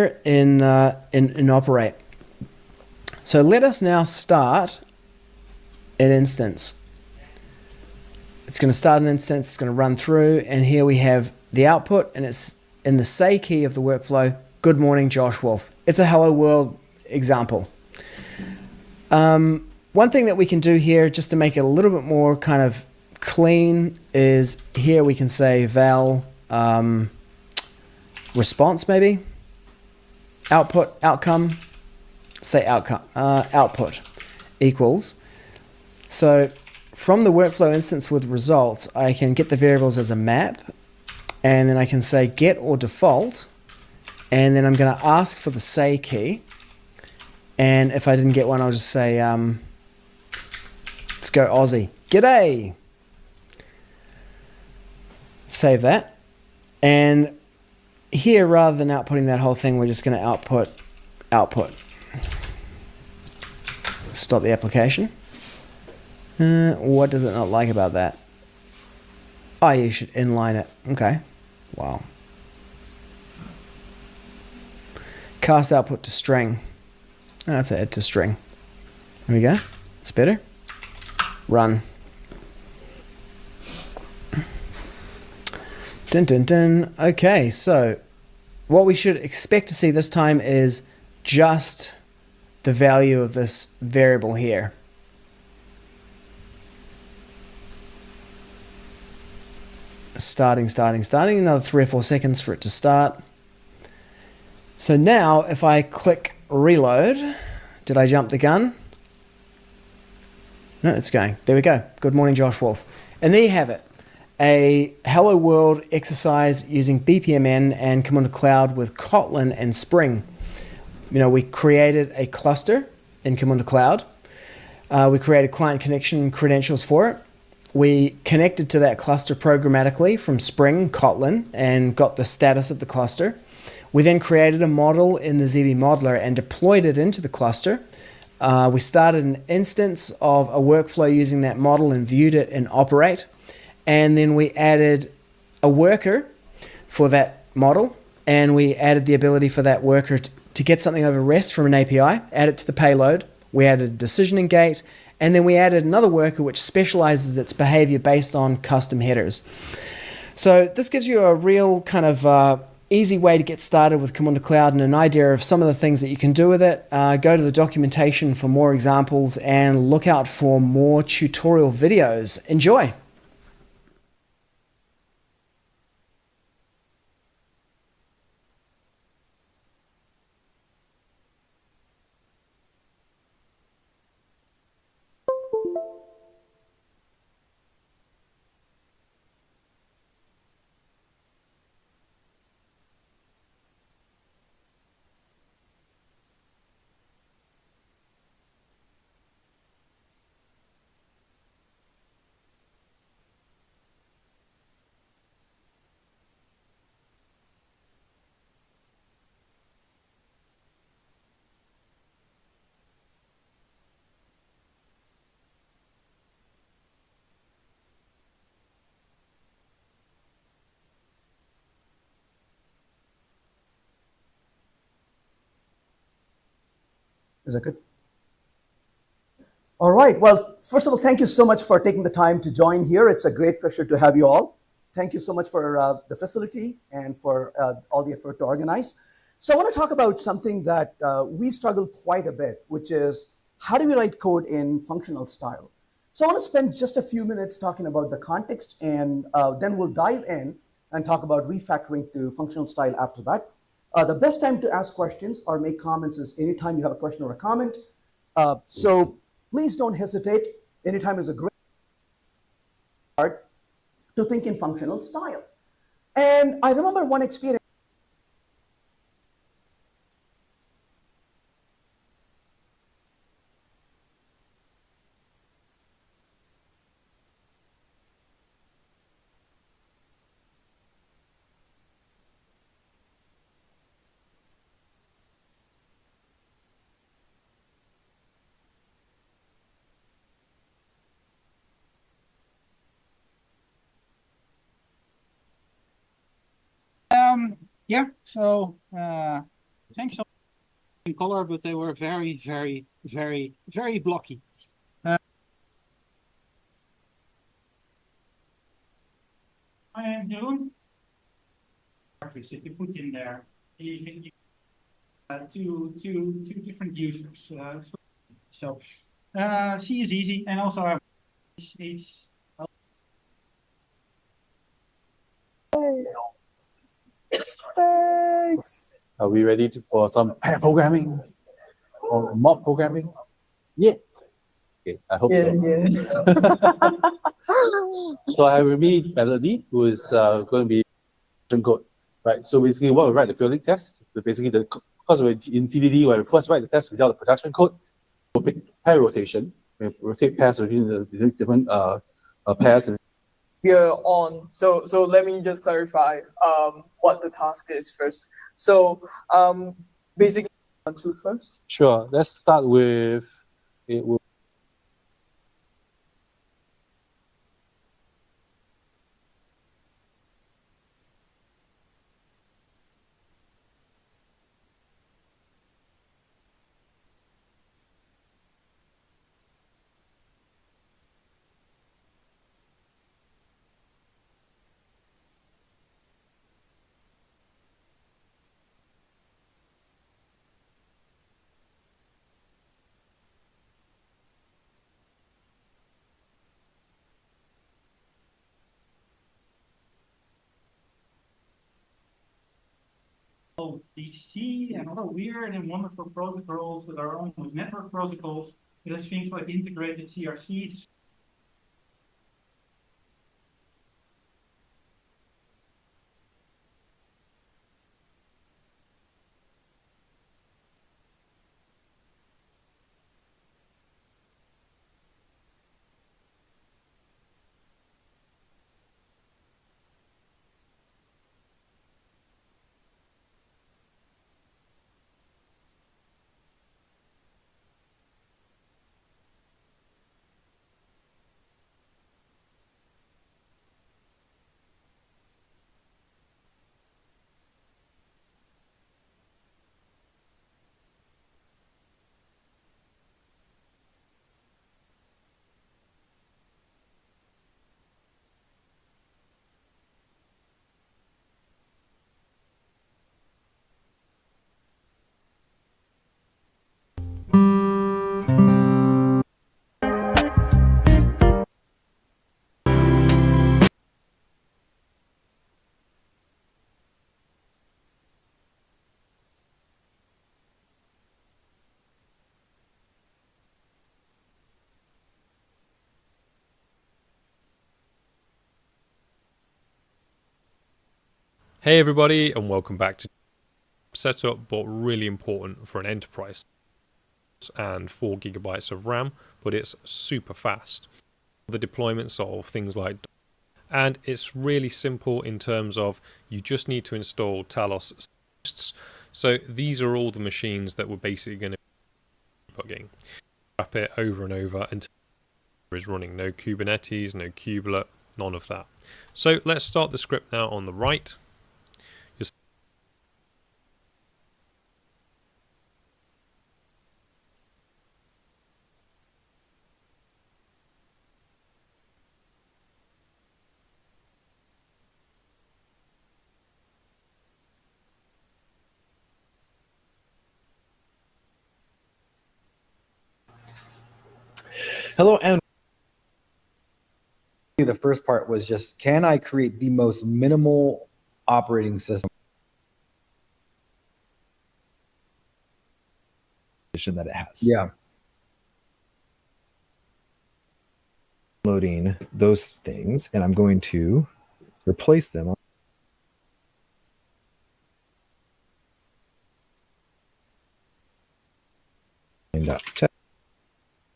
in operate. So let us now start an instance. It's going to start an instance, it's going to run through, and here we have the output, and it's in the say key of the workflow, good morning, Josh Wolf. It's a hello world example. One thing that we can do here, just to make it a little bit more kind of clean, is here we can say val response, maybe output outcome, say outcome output equals. So from the workflow instance with results, I can get the variables as a map, and then I can say get or default, and then I'm going to ask for the say key. And if I didn't get one, I'll just say, let's go Aussie. G'day. Save that. And here, rather than outputting that whole thing, we're just going to output. Stop the application. What does it not like about that? Oh, you should inline it. Okay. Wow. Cast output to string. Oh, that's add to string. There we go. It's better. Run. Dun dun dun. Okay, so what we should expect to see this time is just the value of this variable here. Starting. Another 3 or 4 seconds for it to start. So now if I click reload, did I jump the gun? No, it's going. There we go. Good morning, Josh Wolf. And there you have it. A Hello World exercise using BPMN and Command Cloud with Kotlin and Spring. You know, we created a cluster in Command Cloud. We created client connection credentials for it. We connected to that cluster programmatically from Spring, Kotlin, and got the status of the cluster. We then created a model in the ZB modeler and deployed it into the cluster. We started an instance of a workflow using that model and viewed it in Operate. And then we added a worker for that model, and we added the ability for that worker to get something over REST from an API, add it to the payload. We added a decisioning gate, and then we added another worker which specializes its behavior based on custom headers. So this gives you a real kind of easy way to get started with Command Cloud and an idea of some of the things that you can do with it. Go to the documentation for more examples and look out for more tutorial videos. Enjoy. Is that good? All right. Well, first of all, thank you so much for taking the time to join here. It's a great pleasure to have you all. Thank you so much for the facility and for all the effort to organize. So I want to talk about something that we struggle quite a bit, which is how do we write code in functional style? So I want to spend just a few minutes talking about the context, and then we'll dive in and talk about refactoring to functional style after that. The best time to ask questions or make comments is anytime you have a question or a comment. So please don't hesitate. Anytime is a great start to think in functional style. And I remember one experience. Yeah, so thanks so much in color, but they were very, very, very, very blocky. I am doing that you put in there. You can use two different users. So C is easy, and also it's Thanks. Are we ready for some pair programming or mob programming? Yeah. Okay, I hope so. Yes. So I have with me Melody, who is going to be code, right? So basically, what we write the fielding test. So basically, because we're in TDD, when we first write the test without the production code, we'll pick pair rotation. We rotate pairs within the different pairs. And We're on. So let me just clarify what the task is first. So basically, 1, 2 first. sure, let's start with it. Will DC and other weird and wonderful protocols that are almost network protocols. There's things like integrated CRC. Hey everybody, and welcome back to setup, but really important for an enterprise, and 4 gigabytes of RAM, but it's super fast. The deployments of things like, and it's really simple in terms of you just need to install Talos. So these are all the machines that we're basically going to be debugging. Wrap it over and over until it is running. No Kubernetes, no kubelet, none of that. So let's start the script now on the right. Hello, and the first part was just, can I create the most minimal operating system that it has? Yeah. Loading those things, and I'm going to replace them.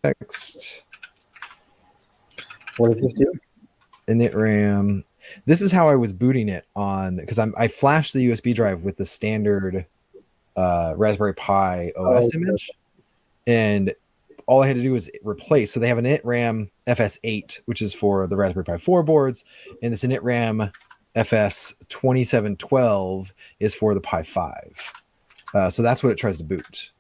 Text. What does this do? Init RAM. This is how I was booting it on, because I flashed the USB drive with the standard Raspberry Pi OS image, and all I had to do was replace. So they have an init RAM FS8, which is for the Raspberry Pi 4 boards, and this init RAM FS 2712 is for the Pi 5. So that's what it tries to boot.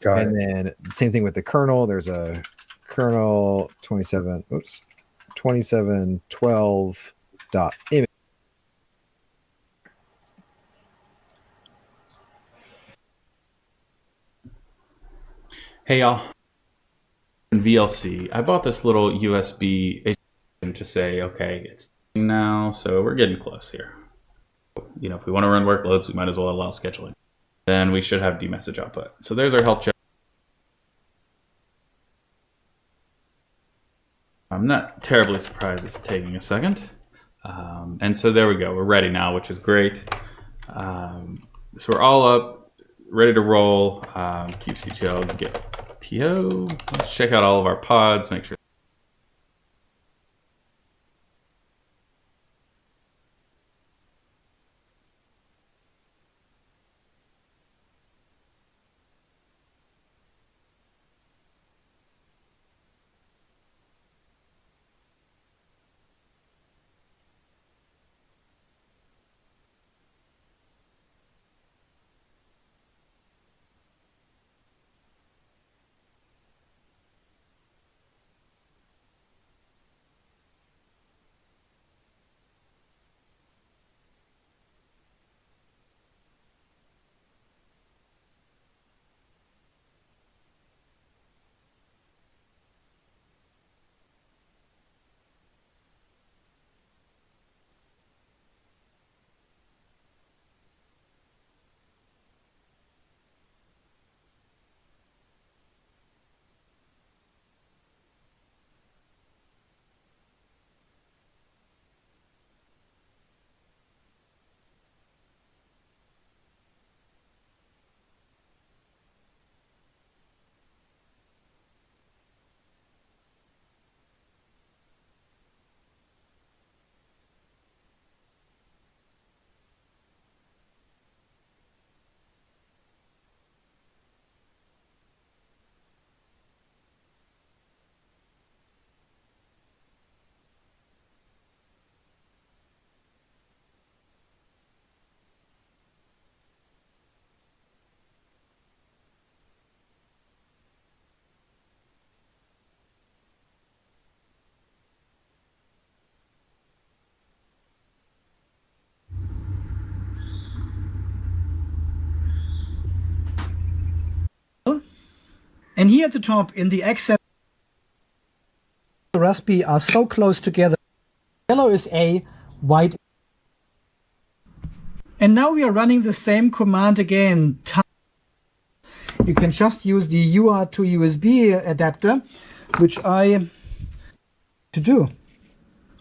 Got And it. then same thing with the kernel. There's a kernel 2712.image. Hey y'all, in VLC, I bought this little USB to say, okay, it's now, so we're getting close here. You know, if we want to run workloads, we might as well allow scheduling. Then we should have dmessage output. So there's our help check. I'm not terribly surprised it's taking a second. And so there we go. We're ready now, which is great. So we're all up, ready to roll. kubectl get PO. Let's check out all of our pods, make sure. And here at the top in the access, the Raspberry are so close together. Yellow is A, white. And now we are running the same command again. You can just use the UART to USB adapter, which I to do.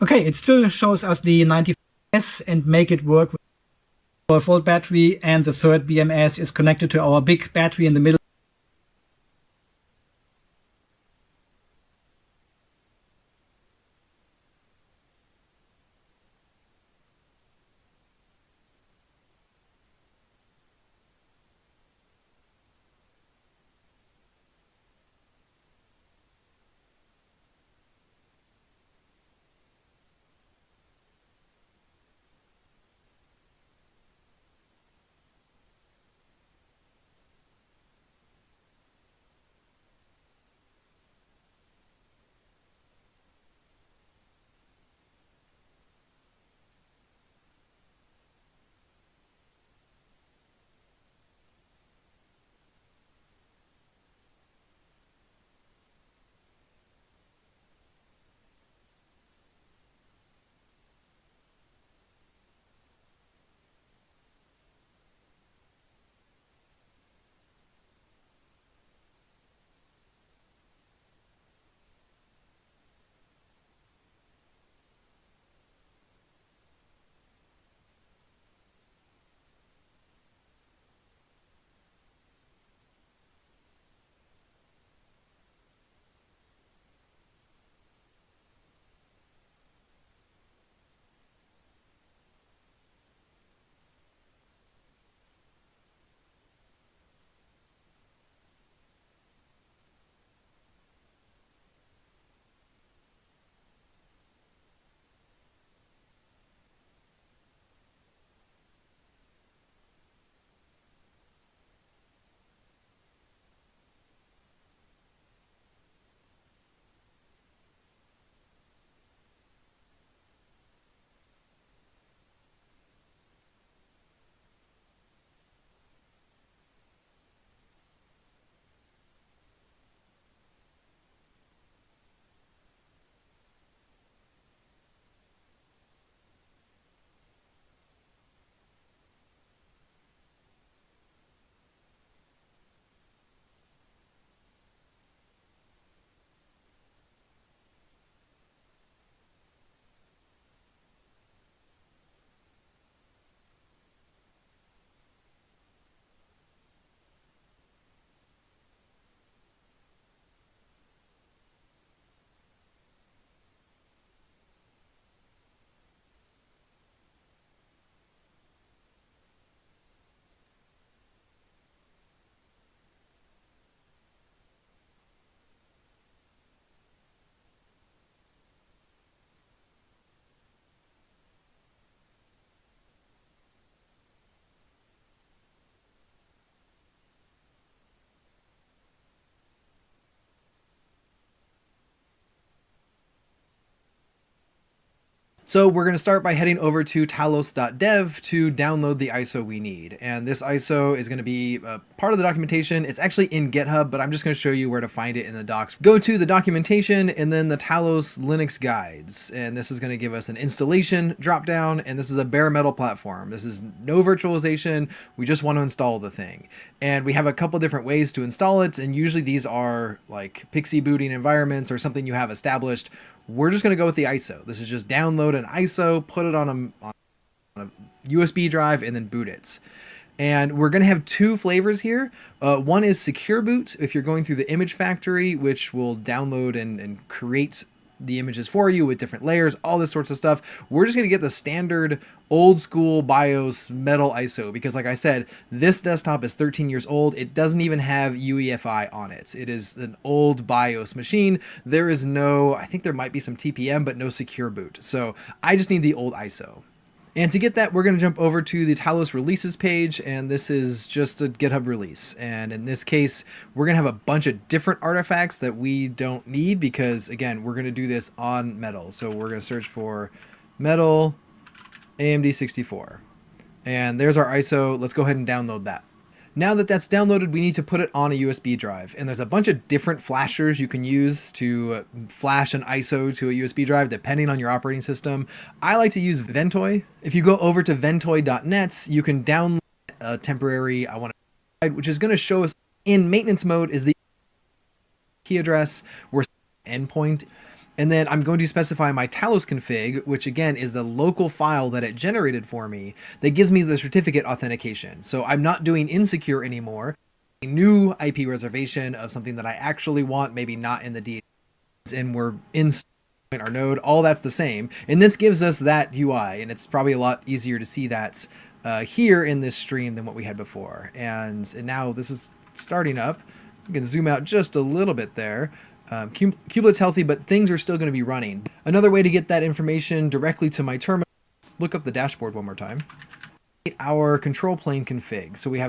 Okay, it still shows us the 95S and make it work with our full battery, and the third BMS is connected to our big battery in the middle. So we're going to start by heading over to talos.dev to download the ISO we need. And this ISO is going to be part of the documentation. It's actually in GitHub, but I'm just going to show you where to find it in the docs. Go to the documentation and then the Talos Linux guides. And this is going to give us an installation dropdown. And this is a bare metal platform. This is no virtualization. We just want to install the thing. And we have a couple different ways to install it. And usually these are like Pixie booting environments or something you have established. We're just going to go with the ISO. This is just download an ISO, put it on a USB drive, and then boot it. And we're going to have two flavors here. One is Secure Boot, if you're going through the image factory, which will download and create the images for you with different layers, all this sorts of stuff. We're just going to get the standard old school BIOS metal ISO because like I said, this desktop is 13 years old. It doesn't even have UEFI on it. It is an old BIOS machine. There is no, I think there might be some TPM, but no secure boot. So I just need the old ISO. And to get that, we're going to jump over to the Talos releases page, and this is just a GitHub release. And in this case, we're going to have a bunch of different artifacts that we don't need because, again, we're going to do this on Metal. So we're going to search for Metal AMD 64. And there's our ISO. Let's go ahead and download that. Now that that's downloaded, we need to put it on a USB drive. And there's a bunch of different flashers you can use to flash an ISO to a USB drive, depending on your operating system. I like to use Ventoy. If you go over to ventoy.net, you can download a temporary, which is going to show us in maintenance mode is the key address, we're endpoint. And then I'm going to specify my Talos config, which again is the local file that it generated for me that gives me the certificate authentication. So I'm not doing insecure anymore. A new IP reservation of something that I actually want, maybe not in the DHCP, and we're in our node, all that's the same. And this gives us that UI, and it's probably a lot easier to see that here in this stream than what we had before. And now this is starting up. You can zoom out just a little bit there. Kubelet's healthy, but things are still going to be running. Another way to get that information directly to my terminal, let's look up the dashboard one more time. Our control plane config. So we have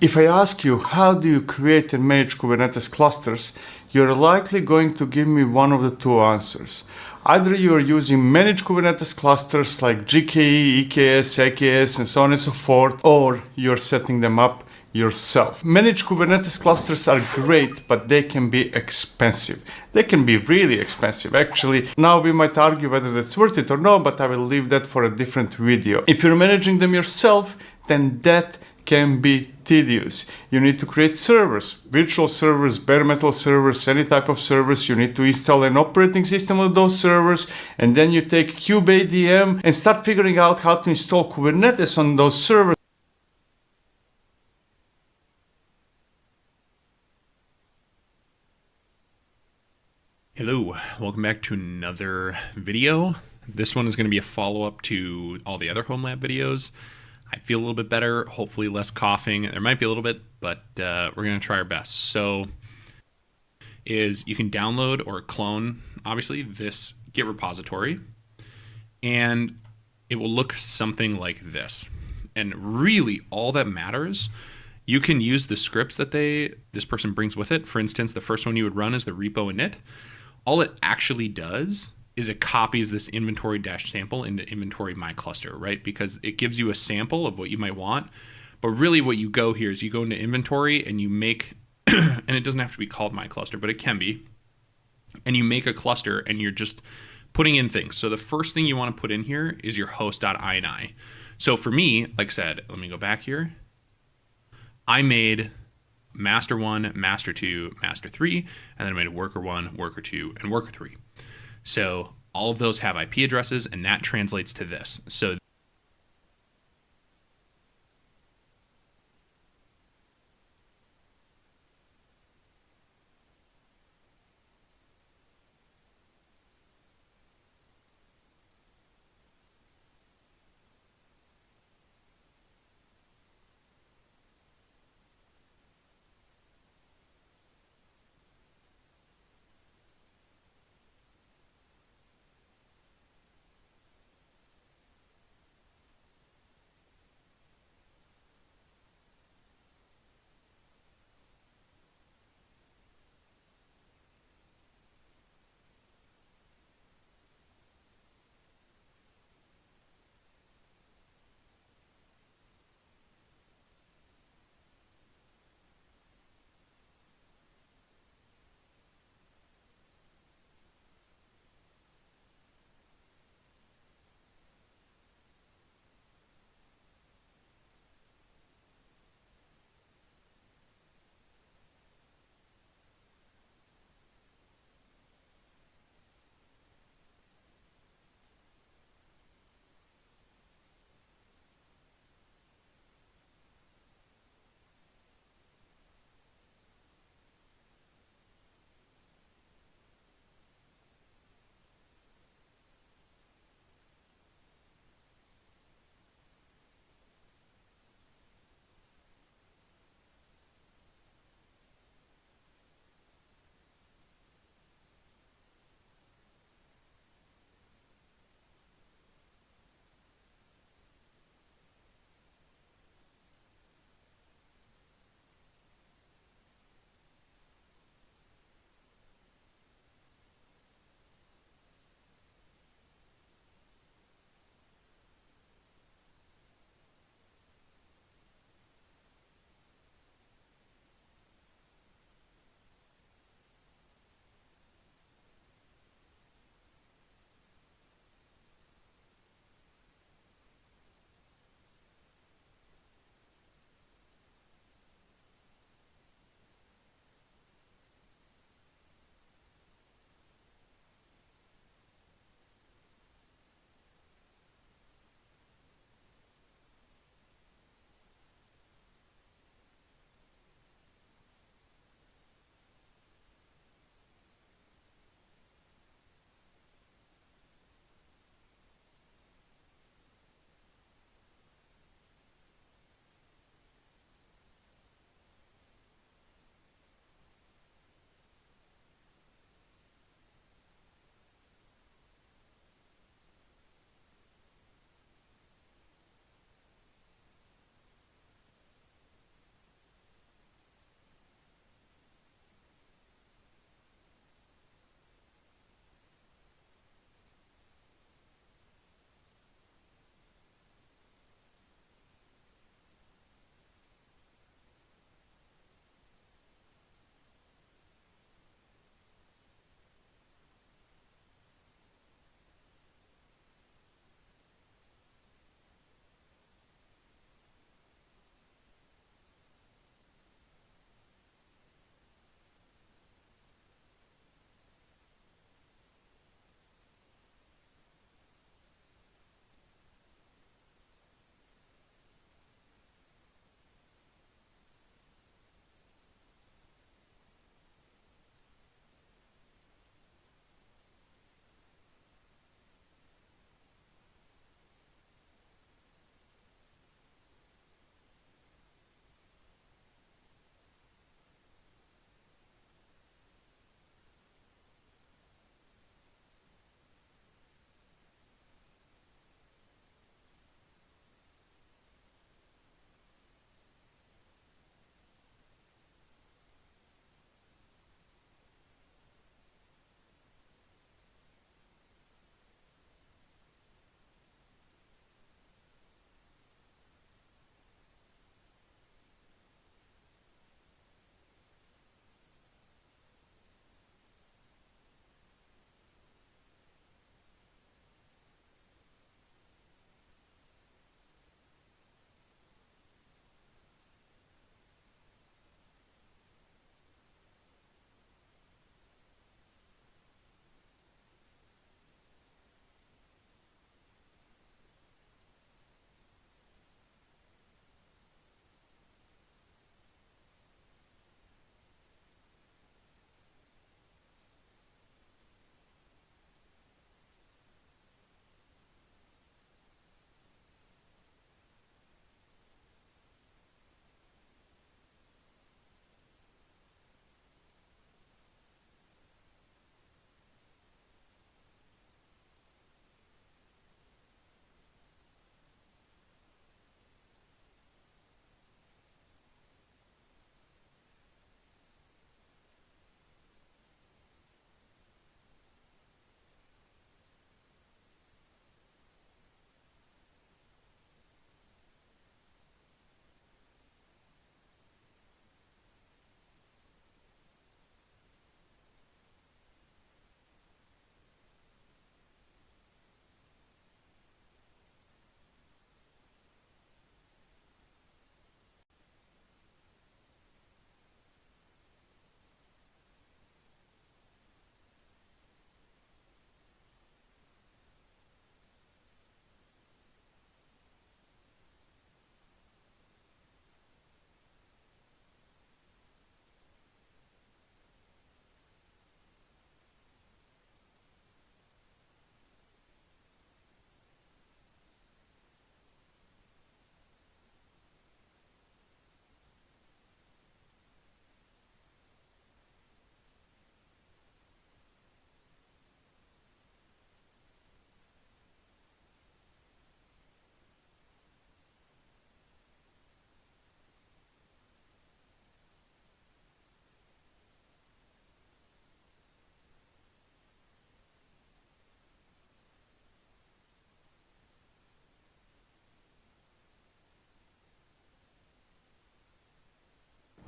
If I ask you how do you create and manage Kubernetes clusters, you're likely going to give me one of the two answers. Either you are using managed Kubernetes clusters like GKE, EKS, AKS, and so on and so forth, or you're setting them up yourself. Managed Kubernetes clusters are great, but they can be expensive. They can be really expensive. Actually, now we might argue whether that's worth it or no, but I will leave that for a different video. If you're managing them yourself, then that can be tedious. You need to create servers, virtual servers, bare metal servers, any type of servers. You need to install an operating system on those servers, and then you take kubeadm and start figuring out how to install Kubernetes on those servers. Hello, welcome back to another video. This one is going to be a follow-up to all the other home lab videos. I feel a little bit better, hopefully less coughing. There might be a little bit, but we're going to try our best. So you can download or clone, obviously, this Git repository, and it will look something like this. And really, all that matters, you can use the scripts that this person brings with it. For instance, the first one you would run is the repo init. All it actually does is it copies this inventory-sample into inventory my cluster, right? Because it gives you a sample of what you might want. But really what you go here is you go into inventory and you make, and it doesn't have to be called my cluster, but it can be. And you make a cluster and you're just putting in things. So the first thing you want to put in here is your host.ini. So for me, like I said, let me go back here. I made master 1, master 2, master 3, and then I made a worker 1, worker 2, and worker 3. So all of those have IP addresses, and that translates to this. So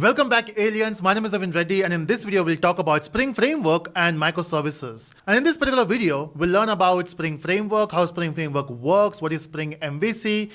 Welcome back, aliens. My name is Navin Reddy, and in this video we'll talk about Spring Framework and microservices. And in this particular video, we'll learn about Spring Framework, how Spring Framework works, what is Spring MVC.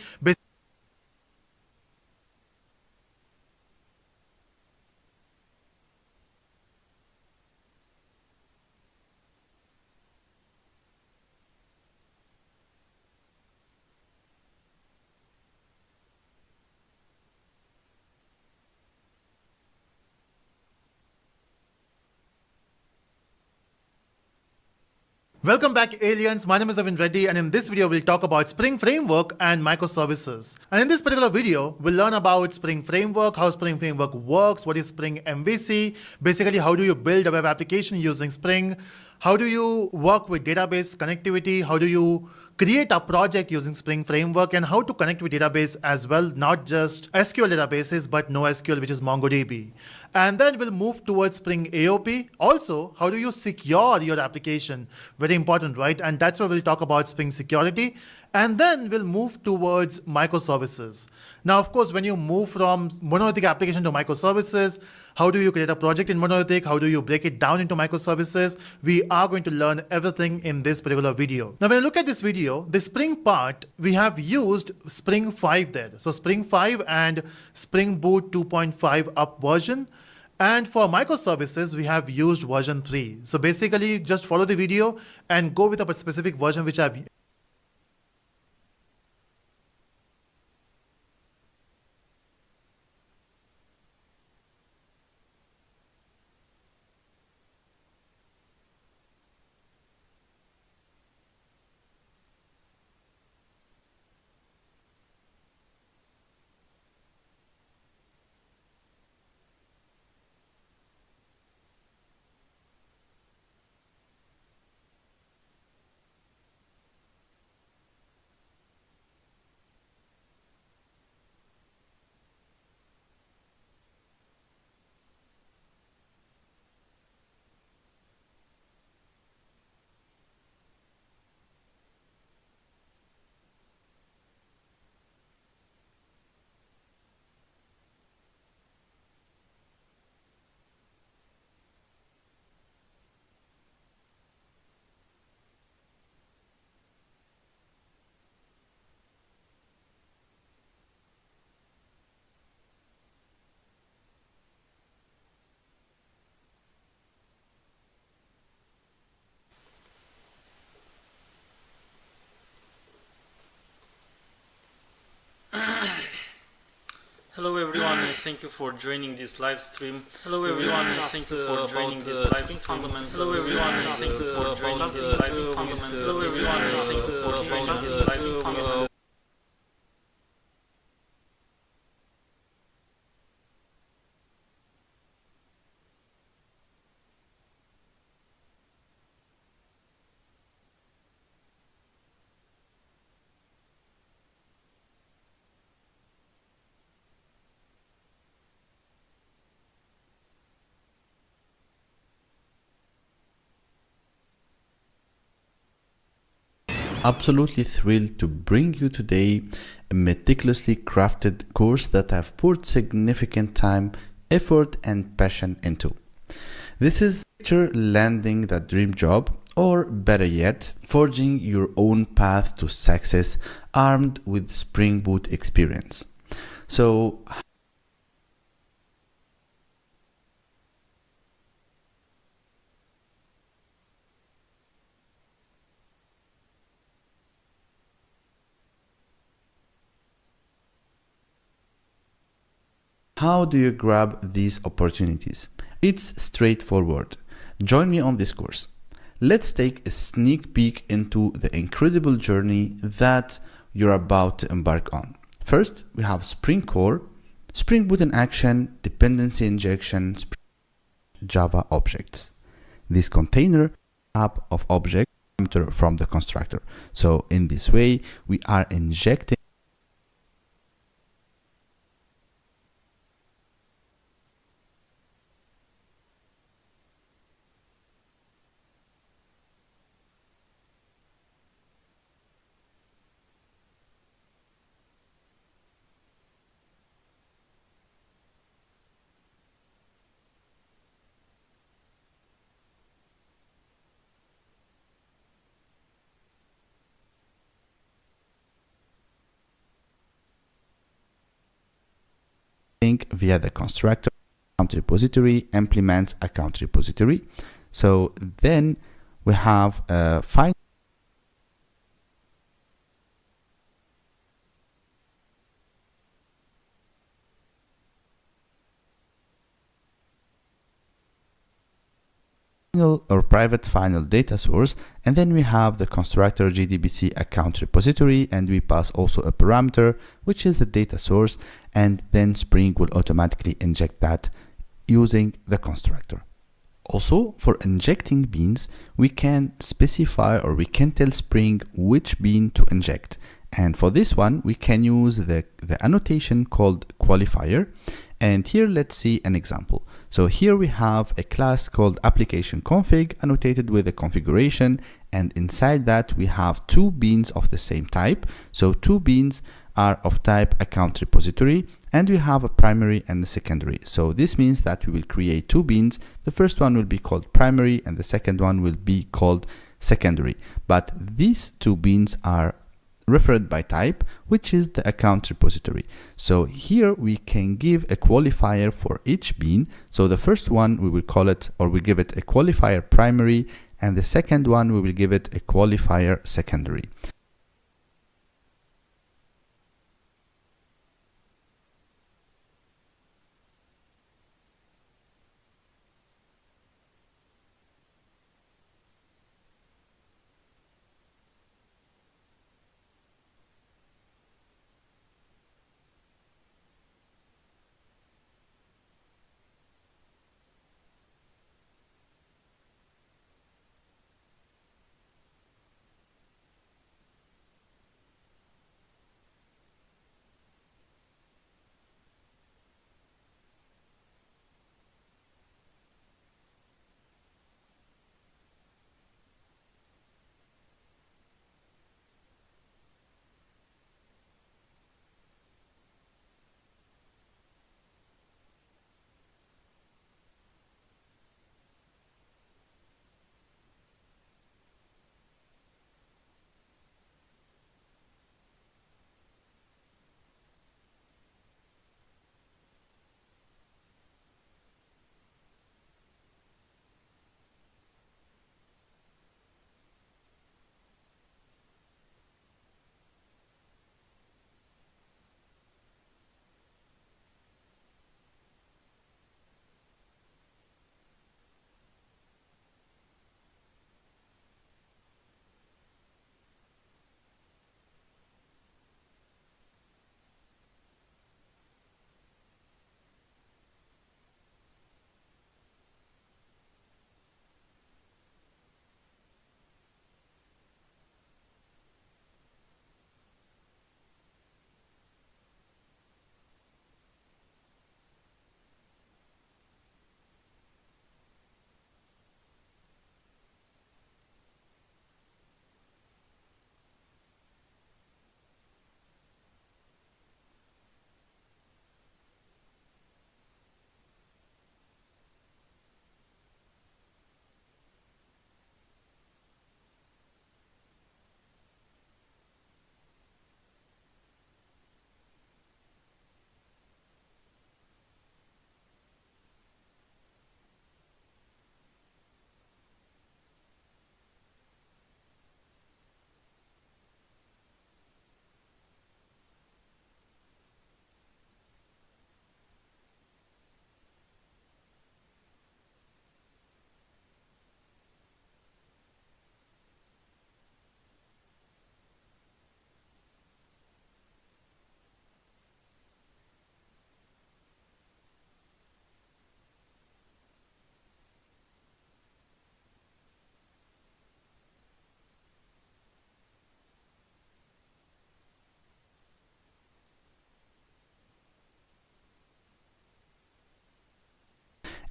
Welcome back, aliens. My name is Navin Reddy, and in this video we'll talk about Spring Framework and microservices. And in this particular video, we'll learn about Spring Framework, how Spring Framework works, what is Spring MVC, basically how do you build a web application using Spring, how do you work with database connectivity, how do you create a project using Spring Framework, and how to connect with database as well, not just SQL databases, but NoSQL, which is MongoDB. And then we'll move towards Spring AOP. Also, how do you secure your application? Very important, right? And that's where we'll talk about Spring security. And then we'll move towards microservices. Now, of course, when you move from monolithic application to microservices, how do you create a project in monolithic? How do you break it down into microservices? We are going to learn everything in this particular video. Now, when you look at this video, the Spring part, we have used Spring 5 there. So Spring 5 and Spring Boot 2.5 up version. And for microservices, we have used version 3. So basically, just follow the video and go with a specific version which I've Hello everyone, thank you for joining this live stream. Hello everyone, thank you for joining this live stream. Hello everyone, thank you for joining this live stream. Hello everyone, thank you for joining this live stream. Absolutely thrilled to bring you today a meticulously crafted course that I've poured significant time, effort, and passion into. This is picture landing that dream job, or better yet, forging your own path to success armed with Spring Boot experience. So, how do you grab these opportunities? It's straightforward. Join me on this course. Let's take a sneak peek into the incredible journey that you're about to embark on. First, we have Spring Core, Spring Boot in action, dependency injection, Java objects. This container app of objects from the constructor. So in this way, we are injecting via the constructor account repository implements account repository. So then we have a final or private final data source, and then we have the constructor JDBC account repository, and we pass also a parameter which is the data source, and then Spring will automatically inject that using the constructor. Also, for injecting beans, we can specify or we can tell Spring which bean to inject, and for this one we can use the annotation called qualifier. And here let's see an example. So here we have a class called application config annotated with a configuration, and inside that we have two beans of the same type. So two beans are of type account repository, and we have a primary and a secondary. So this means that we will create two beans. The first one will be called primary and the second one will be called secondary. But these two beans are referred by type, which is the account repository. So here we can give a qualifier for each bean. So the first one we will call it, or we give it a qualifier primary, and the second one we will give it a qualifier secondary.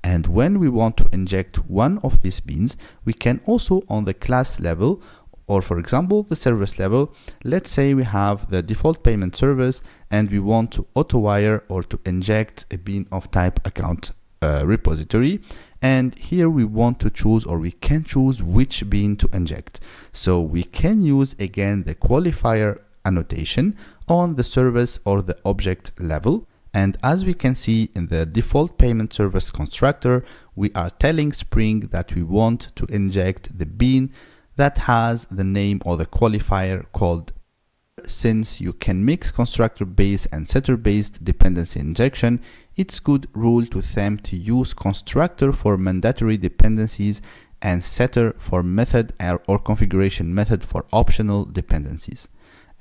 And when we want to inject one of these beans, we can also on the class level, or for example, the service level, let's say we have the default payment service and we want to auto-wire or to inject a bean of type account repository. And here we want to choose, or we can choose which bean to inject. So we can use again the qualifier annotation on the service or the object level. And as we can see in the default payment service constructor, we are telling Spring that we want to inject the bean that has the name or the qualifier called. Since you can mix constructor-based and setter-based dependency injection, it's good rule to them to use constructor for mandatory dependencies and setter for method or configuration method for optional dependencies.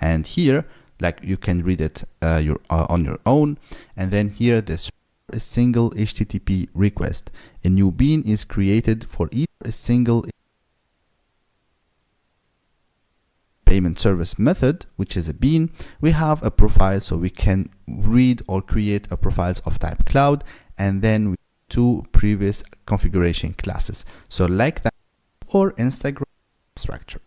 And here, like you can read it on your own. And then here, this a single HTTP request. A new bean is created for each single payment service method, which is a bean. We have a profile, so we can read or create a profiles of type cloud, and then we two previous configuration classes. So like that, or Instagram structure.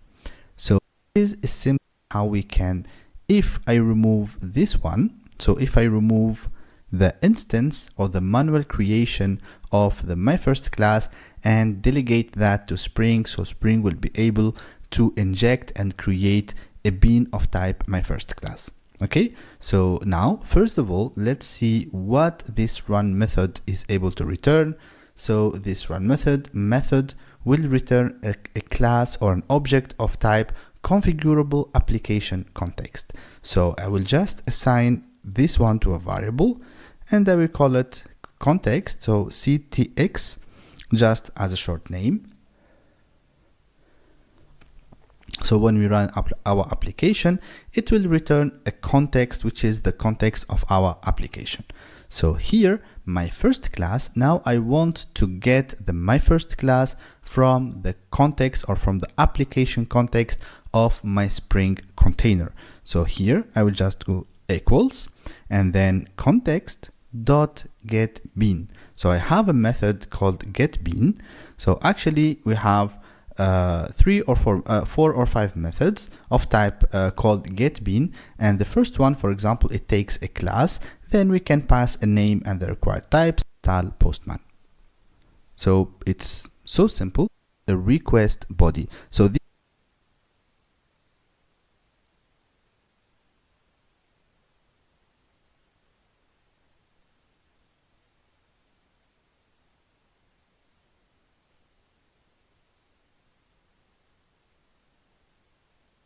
So this is simply how we can, if I remove this one, so if I remove the instance or the manual creation of the my first class and delegate that to Spring, so Spring will be able to inject and create a bean of type my first class. Okay, so now first of all, let's see what this run method is able to return. So this run method will return a class or an object of type configurable application context. So I will just assign this one to a variable and I will call it context, so CTX, just as a short name. So when we run our application, it will return a context, which is the context of our application. So here, my first class, now I want to get the my first class from the context or from the application context of my Spring container. So here I will just go equals and then context dot get bean. So I have a method called get bean. So actually we have four or five methods of type called get bean, and the first one, for example, it takes a class, then we can pass a name and the required types, tal postman. So it's so simple. The request body. So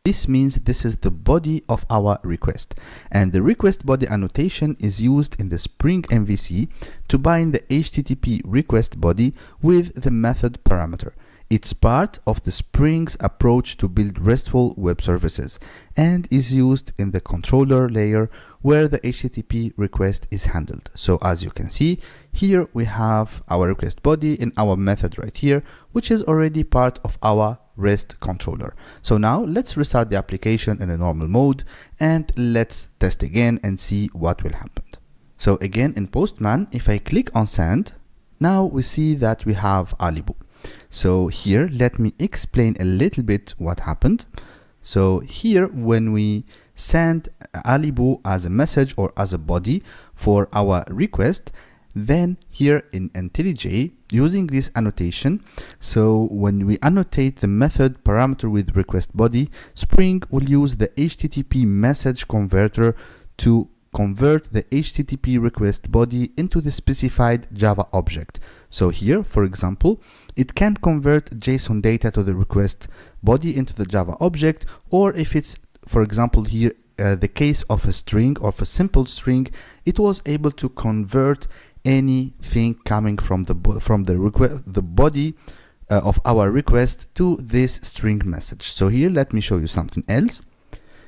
this means this is the body of our request, and the request body annotation is used in the Spring MVC to bind the HTTP request body with the method parameter. It's part of the Spring's approach to build RESTful web services and is used in the controller layer where the HTTP request is handled. So as you can see, here we have our request body in our method right here, which is already part of our REST controller. So now let's restart the application in a normal mode and let's test again and see what will happen. So again in Postman, if I click on send, now we see that we have Alibu. So here, let me explain a little bit what happened. So here, when we send Alibu as a message or as a body for our request, then here in IntelliJ, using this annotation, so when we annotate the method parameter with request body, Spring will use the HTTP message converter to convert the HTTP request body into the specified Java object. So here, for example, it can convert JSON data to the request body into the Java object, or if it's, for example, here the case of a string or of a simple string, it was able to convert anything coming from the body of our request to this string message. So here, let me show you something else.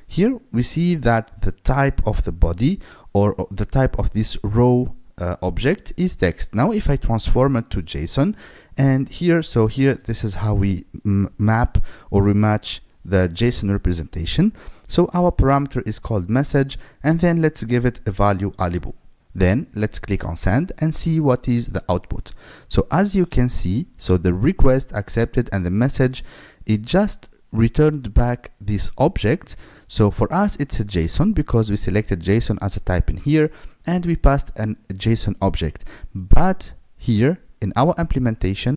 Here we see that the type of the body or the type of this row object is text. Now if I transform it to JSON, and here, so here this is how we map or rematch the JSON representation. So our parameter is called message, and then let's give it a value Alibu. Then let's click on send and see what is the output. So as you can see, so the request accepted and the message, it just returned back this object. So for us, it's a JSON because we selected JSON as a type in here and we passed a JSON object. But here in our implementation,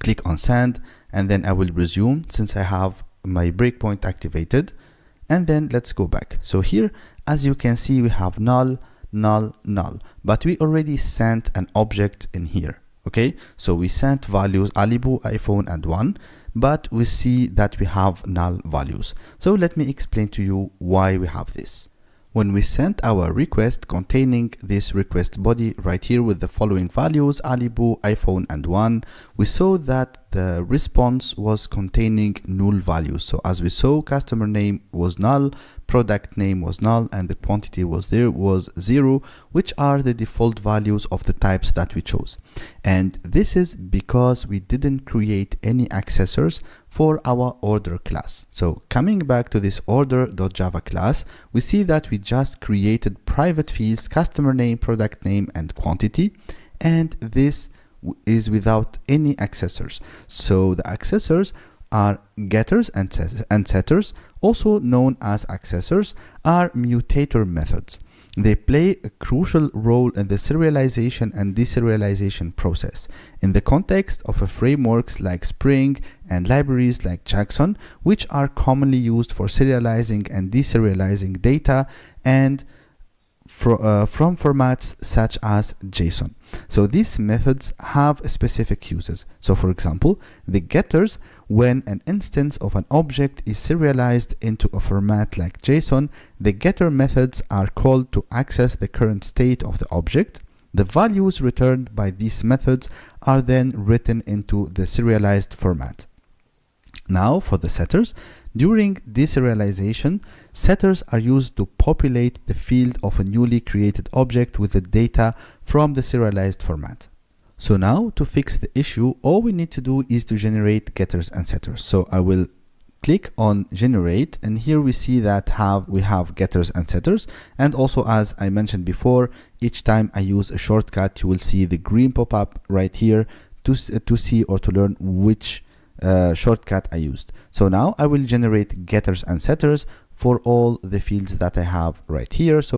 click on send, and then I will resume since I have my breakpoint activated. and then let's go back. So here, as you can see, we have null, null, null, but we already sent an object in here. Okay, so we sent values Alibu, iPhone, and 1, but we see that we have null values. So let me explain to you why we have this. When we sent our request containing this request body right here with the following values, Alibu, iPhone, and 1, we saw that the response was containing null values. So as we saw, customer name was null, product name was null, and the quantity was 0, which are the default values of the types that we chose. And this is because we didn't create any accessors for our order class. So coming back to this order.java class, we see that we just created private fields, customer name, product name, and quantity, and this is without any accessors. So the accessors are getters and setters, also known as accessors, are mutator methods. They play a crucial role in the serialization and deserialization process in the context of frameworks like Spring and libraries like Jackson, which are commonly used for serializing and deserializing data and from formats such as JSON. So these methods have specific uses. So for example, the getters, when an instance of an object is serialized into a format like JSON, the getter methods are called to access the current state of the object. The values returned by these methods are then written into the serialized format. Now for the setters, during deserialization, setters are used to populate the field of a newly created object with the data from the serialized format. So now to fix the issue, all we need to do is to generate getters and setters. So I will click on generate, and here we see that we have getters and setters. And also, as I mentioned before, each time I use a shortcut, you will see the green pop-up right here to see or to learn which shortcut I used. So now I will generate getters and setters for all the fields that I have right here. So